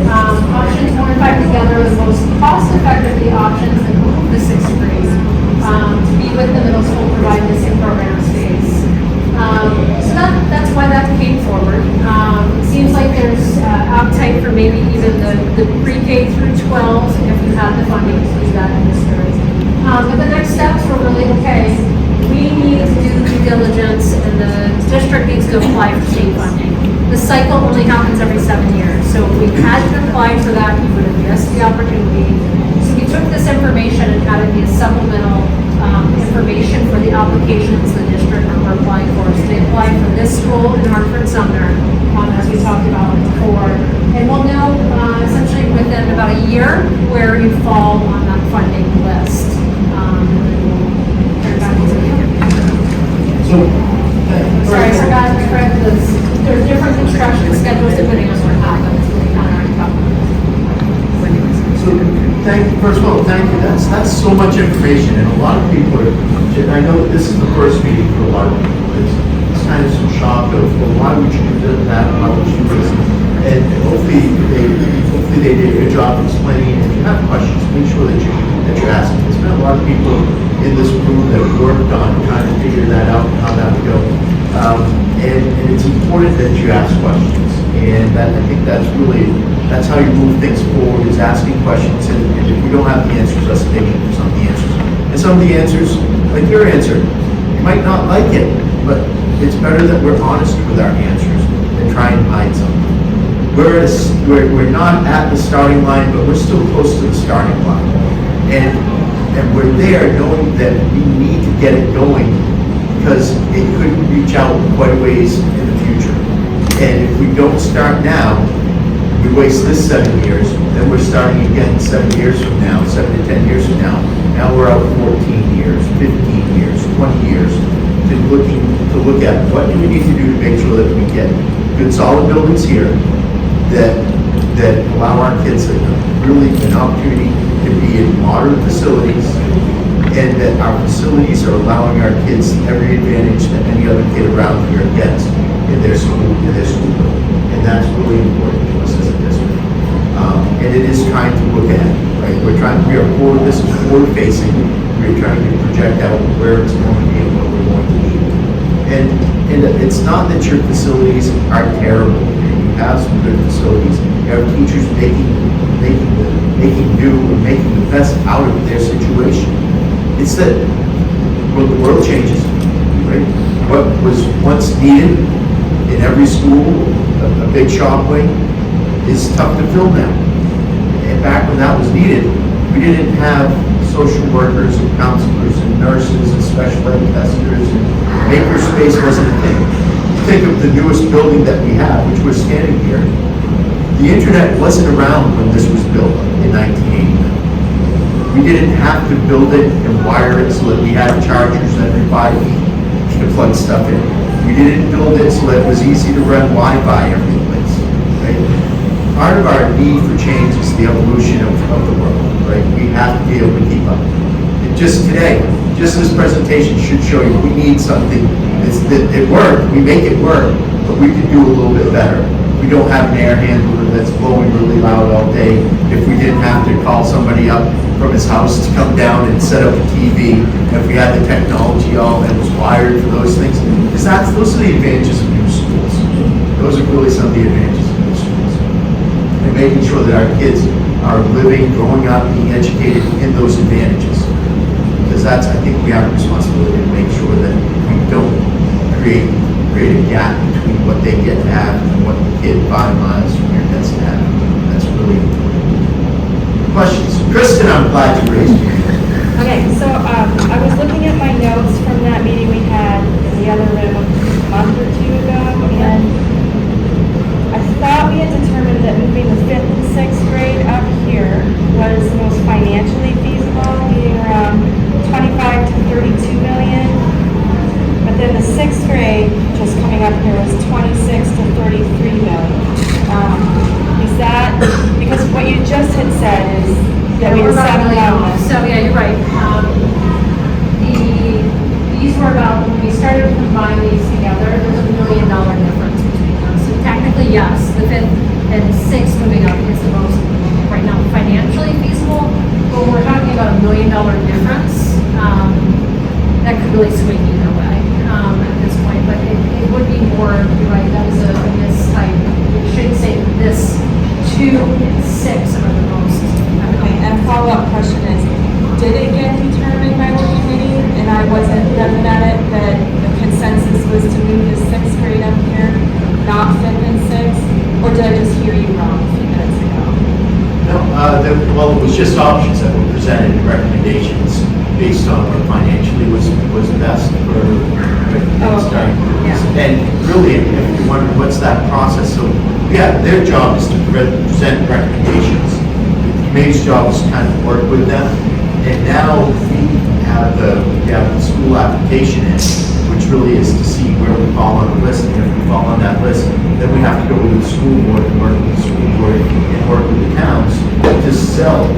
[SPEAKER 4] Options 1 and 5 together are the most cost-effective options that move the 6th grade to be with the middle school, provide missing program space. So that's why that came forward. It seems like there's appetite for maybe even the pre-K through 12 if you have the funding to do that in this area. But the next steps were really, okay, we need to do due diligence and the district needs to apply for state funding. The cycle only happens every 7 years. So if we hadn't applied for that, we would have missed the opportunity. So we took this information and added the supplemental information for the applications the district are applying for. So they applied for this school in Hartford Sumner, as we talked about before. And we'll know essentially within about a year where you fall on that funding list.
[SPEAKER 1] So,
[SPEAKER 4] Sorry, I forgot to correct this. There's different construction schedules depending on what happens.
[SPEAKER 1] So, first of all, thank you. That's so much information. information, and a lot of people are, and I know this is the first meeting for a lot of people, it's kind of some shock of, well, why would you do that, why would you do this? And hopefully they did a good job explaining, and if you have questions, make sure that you're asking. There's been a lot of people in this room that worked on trying to figure that out, how that would go. And it's important that you ask questions, and I think that's how you move things forward, is asking questions, and if you don't have the answers, let's dig into some of the answers. And some of the answers, like your answer, you might not like it, but it's better that we're honest with our answers than try and hide something. We're not at the starting line, but we're still close to the starting line. And we're there knowing that we need to get it going, because it could reach out quite a ways in the future. And if we don't start now, we waste this 7 years, then we're starting again 7 years from now, 7 to 10 years from now. Now we're out 14 years, 15 years, 20 years, to look at what do we need to do to make sure that we get good solid buildings here that allow our kids really an opportunity to be in modern facilities, and that our facilities are allowing our kids every advantage that any other kid around here gets in their school building. And that's really important to us as a district. And it is trying to look ahead, right? This is forward facing. We're trying to project out where it's going to be and what we're going to need. And it's not that your facilities are terrible. You have some good facilities. You have teachers making do and making the best out of their situation. It's that, well, the world changes, right? What was once needed in every school, a big shop wing, is tough to fill now. And back when that was needed, we didn't have social workers and counselors and nurses and special ed testers, and makerspace wasn't a thing. Think of the newest building that we have, which we're standing here. The internet wasn't around when this was built in 1989. We didn't have to build it and wire it so that we had chargers every 5 feet to plug stuff in. We didn't build it so that it was easy to run Wi-Fi every place, right? Part of our need for change is the evolution of the world, right? We have to be able to keep up. And just today, just this presentation should show you we need something. It worked, we make it work, but we could do a little bit better. We don't have an air handler that's blowing really loud all day. If we didn't have to call somebody up from his house to come down and set up a TV, if we had the technology all that was wired for those things, because those are the advantages of new schools. Those are really some of the advantages of new schools. And making sure that our kids are living, growing up, being educated in those advantages. Because I think we have a responsibility to make sure that we don't create a gap between what they get to have and what the kid 5 miles from here gets to have. That's really important. Questions? Kristen, I'm glad you raised your hand.
[SPEAKER 11] Okay, so I was looking at my notes from that meeting we had in the other room a month or 2 ago, and I thought we had determined that moving the 5th and 6th grade up here was the most financially feasible, being around 25 to 32 million. But then the 6th grade, just coming up here, was 26 to 33 million. Is that, because what you just had said is that we
[SPEAKER 4] We're
[SPEAKER 11] had
[SPEAKER 4] about
[SPEAKER 11] settled
[SPEAKER 4] $1 million.
[SPEAKER 11] on this.
[SPEAKER 4] So, yeah, you're right. These were about, when we started to combine these together, there's $1 million difference between them. So technically, yes, the 5th and 6th moving up is the most, right now, financially feasible. But we're talking about $1 million difference. That could really swing either way at this point. But it would be more, you're right, that is a mistype. It should say this 2 and 6 are the most.
[SPEAKER 11] Okay, and a follow-up question is, did it get determined by the committee, and I wasn't present at it, that the consensus was to move the 6th grade up here, not 5th and 6th? Or did I just hear you wrong a few minutes ago?
[SPEAKER 1] No, well, it was just options that were presented and recommendations based on what financially was best for starting.
[SPEAKER 11] Yeah.
[SPEAKER 1] And really, if you wonder what's that process, so yeah, their job is to present recommendations. The committee's job is to kind of work with them. And now we have the school application in, which really is to see where we fall on the list. And if we fall on that list, then we have to go to the school board and work with the school board and work with the towns to sell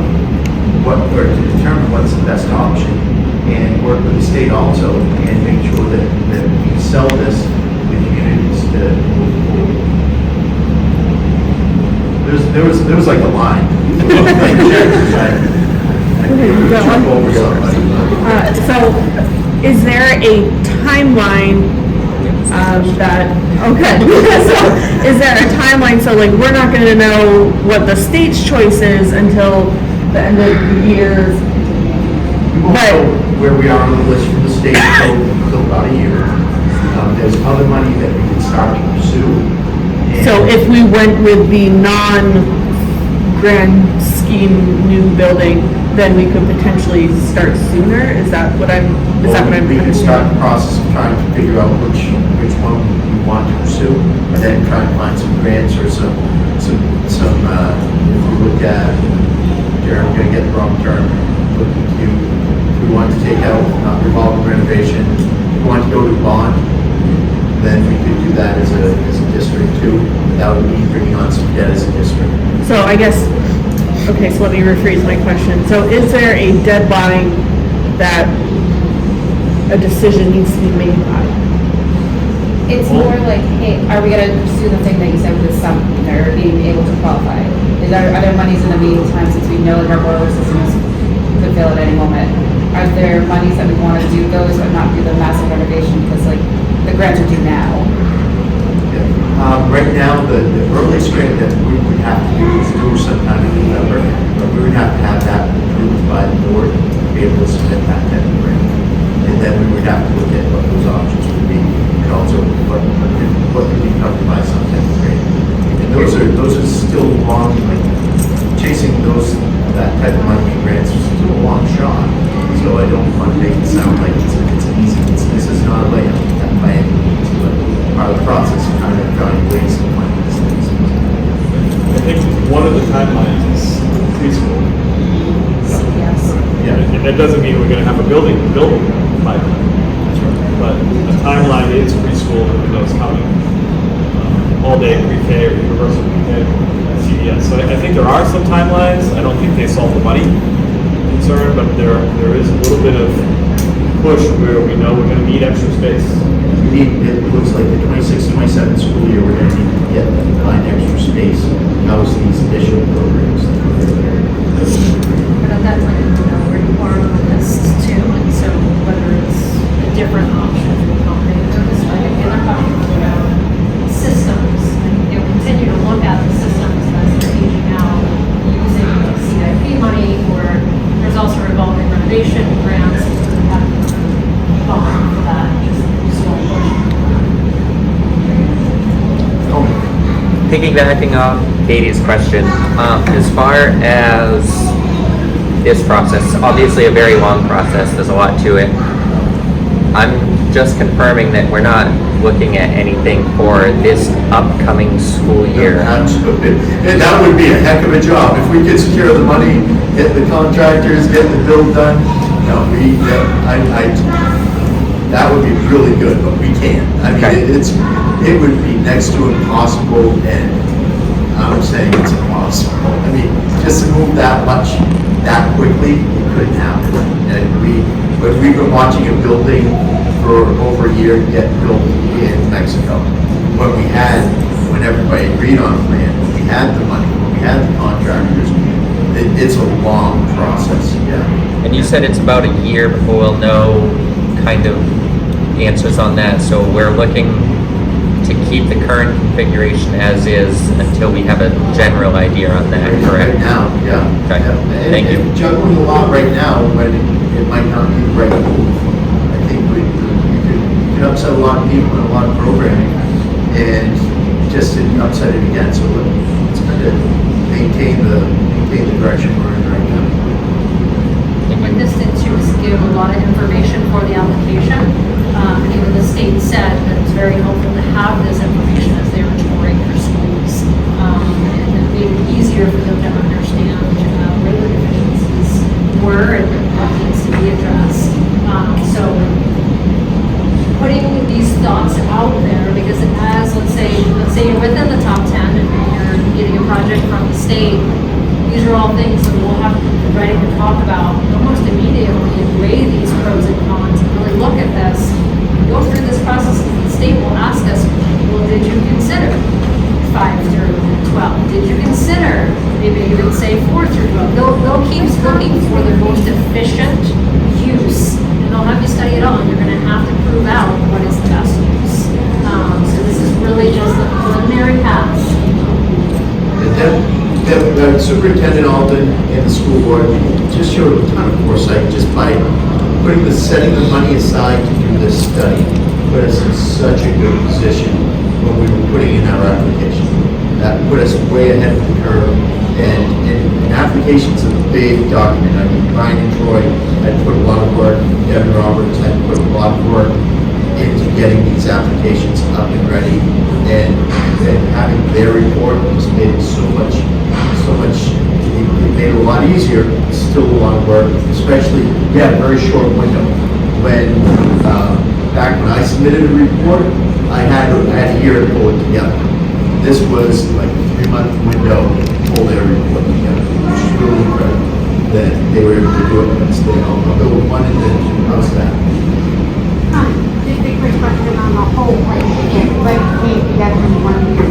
[SPEAKER 1] or to determine what's the best option, and work with the state also, and make sure that we sell this to the communities to move forward. There was like a line. I jump over somebody.
[SPEAKER 10] So, is there a timeline that, okay, so is there a timeline, so like, we're not gonna know what the state's choice is until the end of the year?
[SPEAKER 1] We won't know where we are on the list from the state until about a year. There's other money that we can start to pursue. And
[SPEAKER 10] So if we went with the non-grand scheme new building, then we could potentially start sooner? Is that what I'm
[SPEAKER 1] we can start the process of trying to figure out which one we want to pursue, and then try to find some grants or some, if we look at, I'm gonna get the wrong term, look at you, if we want to take out, not revolving renovation, if we want to go to bond, then we could do that as a district too, without me bringing on some debt as a district.
[SPEAKER 10] So I guess, okay, so let me rephrase my question. So is there a deadline that a decision needs to be made by?
[SPEAKER 7] It's more like, hey, are we gonna pursue the thing that you said with Sumner, being able to qualify? Are there monies in the meantime, since we know that our boiler systems could fail at any moment? Are there monies that we wanna do those, but not do the massive renovation, because like, the grants are due now?
[SPEAKER 1] Right now, the earliest grant that we would have to do is due sometime in November, but we would have to have that approved by the board to be able to submit that type of grant. And then we would have to look at what those options would be, and also what could be covered by some type of grant. And those are still long, like, chasing that type of money in grants is still a long shot. So I don't want to make it sound like it's easy. This is not a layup by any means, but part of the process of trying to find ways to find these things.
[SPEAKER 9] I think one of the timelines is preschool.
[SPEAKER 1] Yeah.
[SPEAKER 9] And that doesn't mean we're gonna have a building by then. But the timeline is preschool, and who knows coming. All day pre-K or universal pre-K, CDS. So I think there are some timelines. I don't think they solve the money concern, but there is a little bit of push where we know we're gonna need extra space.
[SPEAKER 1] It looks like the 26-27 school year, we're going to need to find extra space to house these additional programs.
[SPEAKER 4] But at that time, you know, where you are on the list too, and so whether it's a different option for company, or just like the other question about systems, and you'll continue to look at the systems as they're aging out, using CIP money, or there's also revolving renovation grants that we have to bond for that, just small portion.
[SPEAKER 12] Piggybacking off Katie's question, as far as this process, obviously a very long process, there's a lot to it. I'm just confirming that we're not looking at anything for this upcoming school year.
[SPEAKER 1] Absolutely. And that would be a heck of a job. If we could secure the money, get the contractors, get the build done, that would be really good, but we can't. I mean,
[SPEAKER 12] Okay.
[SPEAKER 1] it would be next to impossible, and I'm saying it's impossible. I mean, just to move that much, that quickly, it couldn't happen. And but we've been watching a building for over a year get built in Mexico. When everybody agreed on a plan, when we had the money, when we had the contractors, it's a long process, yeah.
[SPEAKER 12] And you said it's about a year before we'll know kind of answers on that, so we're looking to keep the current configuration as is until we have a general idea on that,
[SPEAKER 1] Right
[SPEAKER 12] correct?
[SPEAKER 1] now, yeah.
[SPEAKER 12] Okay.
[SPEAKER 1] Yeah.
[SPEAKER 12] Thank you.
[SPEAKER 1] And juggling a lot right now, but it might not be the right move. I think we could upset a lot of people and a lot of programming, and just to upset it again. So let's kind of maintain the direction we're in right now.
[SPEAKER 4] And this did too is give a lot of information for the application. And even the state said that it's very helpful to have this information as they were touring their schools. And it made it easier for them to understand where the deficiencies were and what needs to be addressed. So putting these thoughts out there, because as, let's say you're within the top 10 and you're getting a project from the state, these are all things that we'll have to write in the talk about almost immediately and weigh these pros and cons and really look at this, go through this process. The state will ask us, well, did you consider 5 through 12? Did you consider maybe even say 4 through 12? They'll keep looking for the most efficient use, and they'll have you study it all, and you're gonna have to prove out what is the best use. So this is really just the preliminary pass.
[SPEAKER 1] The Superintendent Alden and the school board just showed a ton of foresight just by setting the money aside to do this study. Put us in such a good position when we were putting in our application. That put us way ahead of the curve. And an application's a big document. I mean, Brian and Troy had put a lot of work, Devin Roberts had put a lot of work into getting these applications up and ready. And having their report just made it so much, it made it a lot easier. It's still a lot of work, especially, we had a very short window. When, back when I submitted a report, I had a year to pull it together. This was like a 3-month window to pull their report together, which is really incredible that they were able to do it in this day. I'll go with 1 and then 2. How's that?
[SPEAKER 5] Just a quick question on the whole, like, let's say together in 1 year.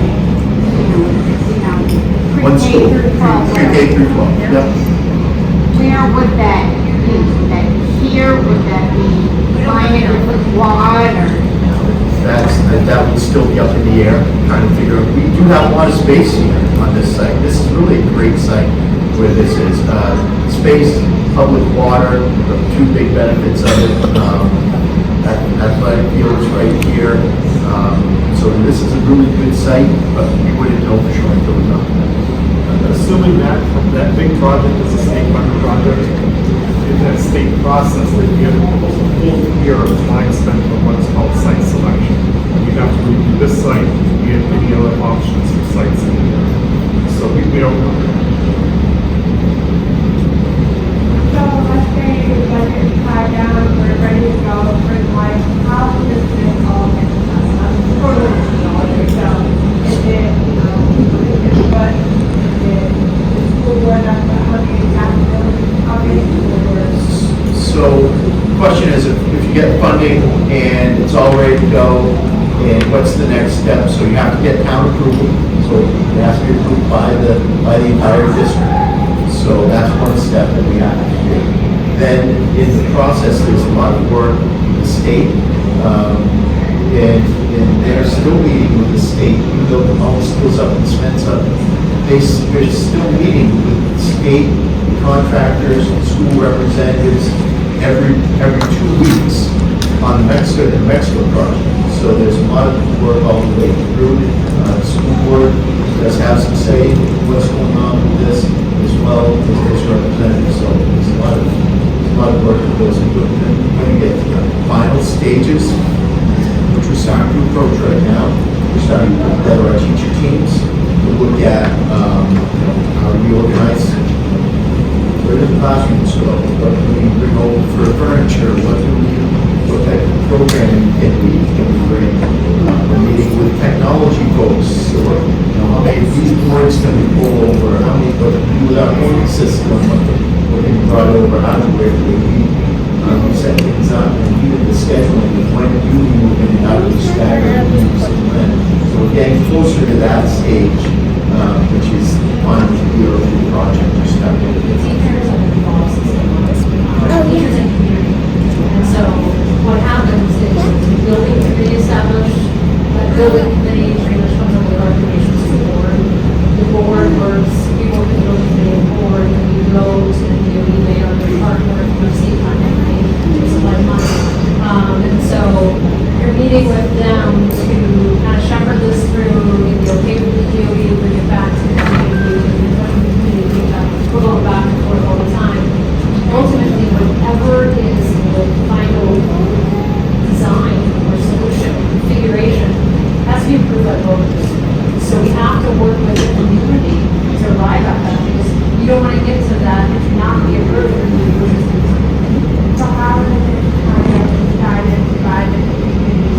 [SPEAKER 5] Pre-K through 12.
[SPEAKER 1] Pre-K through 12, yep.
[SPEAKER 5] Where would that be? Would that be here? Would that be lining up with quad or?
[SPEAKER 1] That would still be up in the air, trying to figure out. We do have a lot of space here on this site. This is really a great site where this is. Space, public water, the 2 big benefits of it. Athletic fields right here. So this is a really good site, but we wouldn't know for sure until we got there.
[SPEAKER 2] Assuming that big project is a state-funded project, in that state process, that you have almost a full year of time spent on what's called site selection. You have to review this site, you have any other options for sites in the area. So we don't know.
[SPEAKER 11] So let's say the budget is tied down, we're ready to go for life, how does this all get done? I'm totally knowledge, so is it, but is it the school board that's how do you have
[SPEAKER 1] So the question is, if you get funding and it's all ready to go, and what's the next step? So you have to get town approval, so it has to be approved by the entire district. So that's one step that we have to do. Then in the process, there's a lot of work with the state, and they're still meeting with the state, even though all the schools up in Smith's up, they're still meeting with the state contractors, school representatives, every 2 weeks on the Mexico project. So there's a lot of work all the way through. The school board does have some say in what's going on with this, as well as its representatives. So there's a lot of work that goes into it. And we're going to get to the final stages, which we're starting to approach right now. We're starting to put together our teacher teams to look at how to reorganize. Where do the classrooms go? What do we bring over for furniture? What type of programming can we bring? We're meeting with technology folks. So, how many of these boards can we pull over? How many what to do with our voting system? What can be brought over? How do we we set things up and even the scheduling of when do we move in and out of the staggered meetings and when. So we're getting closer to that stage, which is on the early project. We're starting to get
[SPEAKER 4] Teachers are involved teachers and community. And so what happens is the building committee established, that building committee pretty much comes up with recommendations to the board. The board works, we work with the building committee and board, and we go to the DOE, they are the partner, we receive funding, they supply money. And so you're meeting with them to kind of shepherd this through, get the okay with the DOE, bring it back to the community, we're going back and forth all the time. Ultimately, whatever is the final design or solution, configuration, has to be approved by voters. So we have to work with the community to arrive at that, because you don't want to get to that and not be approved.
[SPEAKER 11] So how is it decided by the community?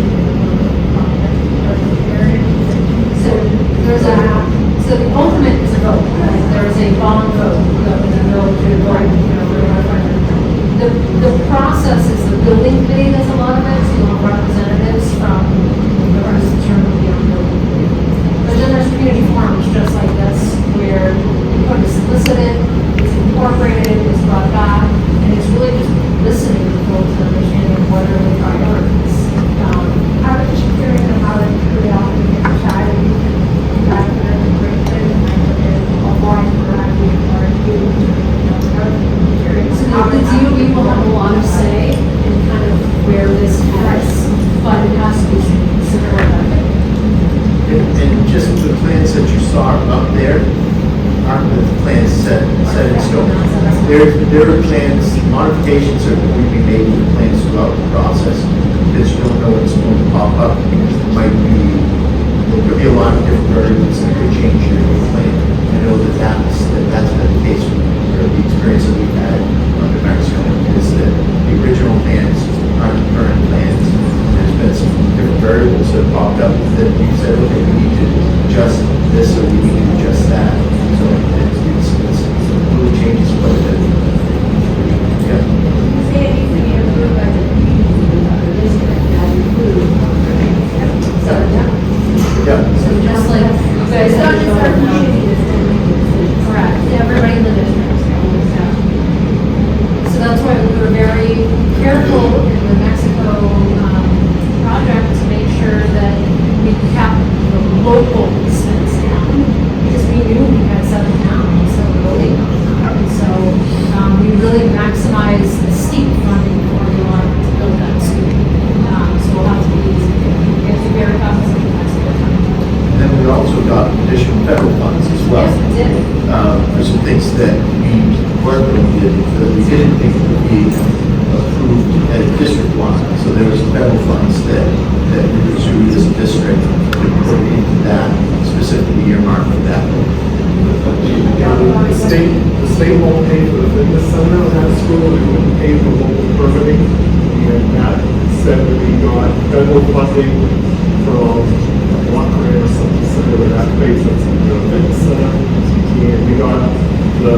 [SPEAKER 4] building committee does a lot of it, so you'll have representatives from the rest of the building committee. But then there's community forums just like this, where input is solicited, it's incorporated, it's brought back, and it's really just listening to folks and understanding what are the priorities.
[SPEAKER 11] I was just curious about it, curiosity and society. That's a great thing, and a wide variety of our youth. I was curious
[SPEAKER 4] So
[SPEAKER 11] how
[SPEAKER 4] the DOE will have a lot of say in kind of where this heads, but it has to be considered.
[SPEAKER 1] And just the plans that you saw up there aren't the plans set in stone. There are plans, modifications are going to be made to the plans throughout the process, because you don't know what's going to pop up. There could be a lot of different variables that could change your plan. I know that's been the case with the experience that we've had under Mexico, is that the original plans aren't the current plans. There's been some different variables that popped up that we said, okay, we need to adjust this or we need to adjust that. So it's really changes quite a bit. Yeah.
[SPEAKER 11] say it needs to be approved by the community of the district as approved. So,
[SPEAKER 1] Yeah.
[SPEAKER 4] So just like you guys
[SPEAKER 11] it's not
[SPEAKER 4] have
[SPEAKER 11] just our
[SPEAKER 4] voted on.
[SPEAKER 11] community that's going to make the decisions.
[SPEAKER 4] Correct, everybody in the district. So that's why we were very careful in the Mexico project to make sure that we kept the local expense down. Because we knew we had 7 towns, so building them. So we really maximized the steep funding formula to build that school. So we'll have to be very cognizant of Mexico.
[SPEAKER 1] And then we also got additional federal funds as well.
[SPEAKER 4] Yes, we did.
[SPEAKER 1] For some things that we worked on that we didn't think would be approved at a district line. So there were some federal funds that we pursued as a district to put into that, specifically earmarked for that.
[SPEAKER 2] The state won't pay for the fitness center in that school, they won't pay for local permitting. And that said that we got federal funding from block grant or something similar to that base, that's the fitness center. And we got the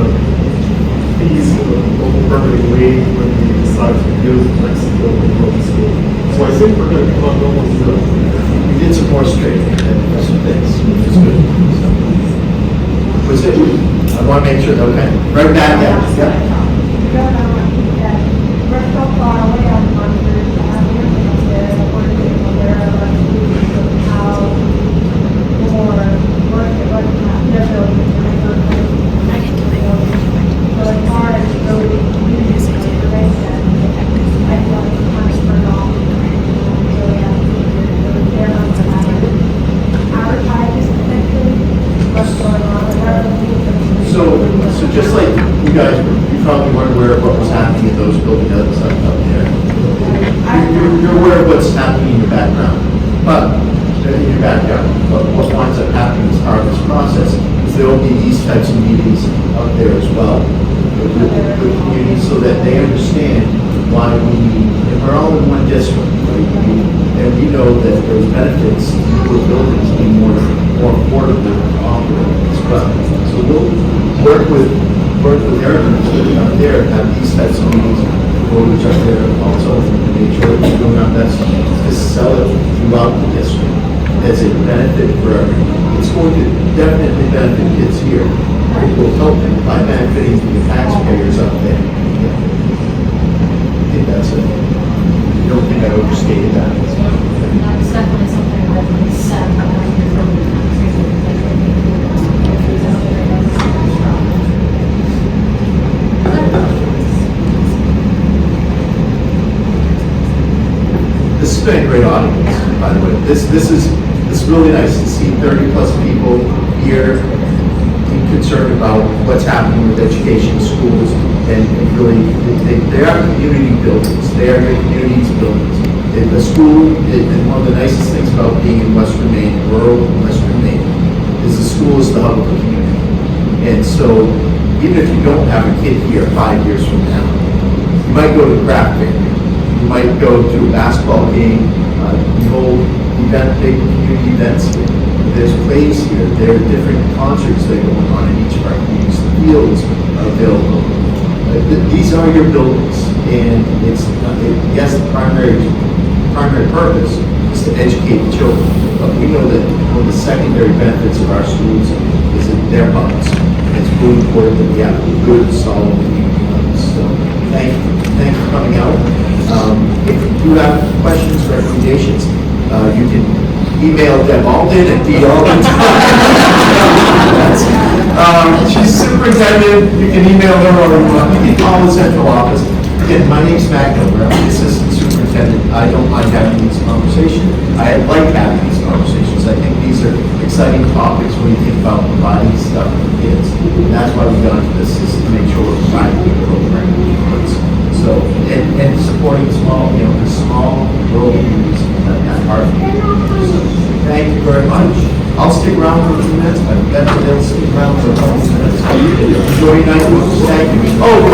[SPEAKER 2] fees for the local permitting waived when we decided to do Mexico and local school. So I think we're gonna come up almost to
[SPEAKER 1] We did some more straight and some things, which is good. So, was it? I want to make sure, okay. Right back, yeah.
[SPEAKER 11] You don't know that we're so far away on Monsters to have implemented, or people there are like, how more work it was to have their building. So as far as building community information, I feel like it's kind of turned off. So we have to be there on the advertise essentially what's going on.
[SPEAKER 1] So just like you guys, you probably weren't aware of what was happening in those buildings up there. You're aware of what's happening in your background, but in your backyard. But what winds up happening as part of this process is there will be these types of meetings up there as well with the community, so that they understand why and we're all in one district, right? And we know that there's benefits to the buildings being more affordable and operable as well. So we'll work with everyone up there and have these types of meetings, voters up there also, and make sure that we're doing our best to sell it throughout the district as a benefit for everyone. It's going to definitely benefit kids here. It will help by benefiting the taxpayers up there. I think that's it. I don't think I overstated that.
[SPEAKER 4] That's definitely something that we said.
[SPEAKER 1] This has been a great audience, by the way. This is really nice to see 30+ people here being concerned about what's happening with education, schools, and really, they are community buildings. They are your community's buildings. The school, and one of the nicest things about being in Western Maine, rural Western Maine, is the school is the hub of the community. And so, even if you don't have a kid here 5 years from now, you might go to the craft fair. You might go to a basketball game, the whole big community events here. There's plays here. There are different concerts that are going on in each of our communities. The fields are available. these are your buildings, and yes, the primary purpose is to educate the children, but we know that one of the secondary benefits of our schools is that they're hubs. It's really important that we have good, solid community hubs. So thank you for coming out. If you have questions, recommendations, you can email Deb Alden at dalden. She's superintendent. You can email her or you can call the central office. Again, my name's Matt Gilbert. I'm the assistant superintendent. I don't mind having these conversations. I like having these conversations. I think these are exciting topics when you think about providing stuff for kids. And that's why we've gone to this, is to make sure we're providing good programming for kids. So, and supporting small rural communities that part of it. So, thank you very much. I'll stick around for a few minutes, but they'll stick around for a couple of minutes. Enjoy your night. Thank you. Oh,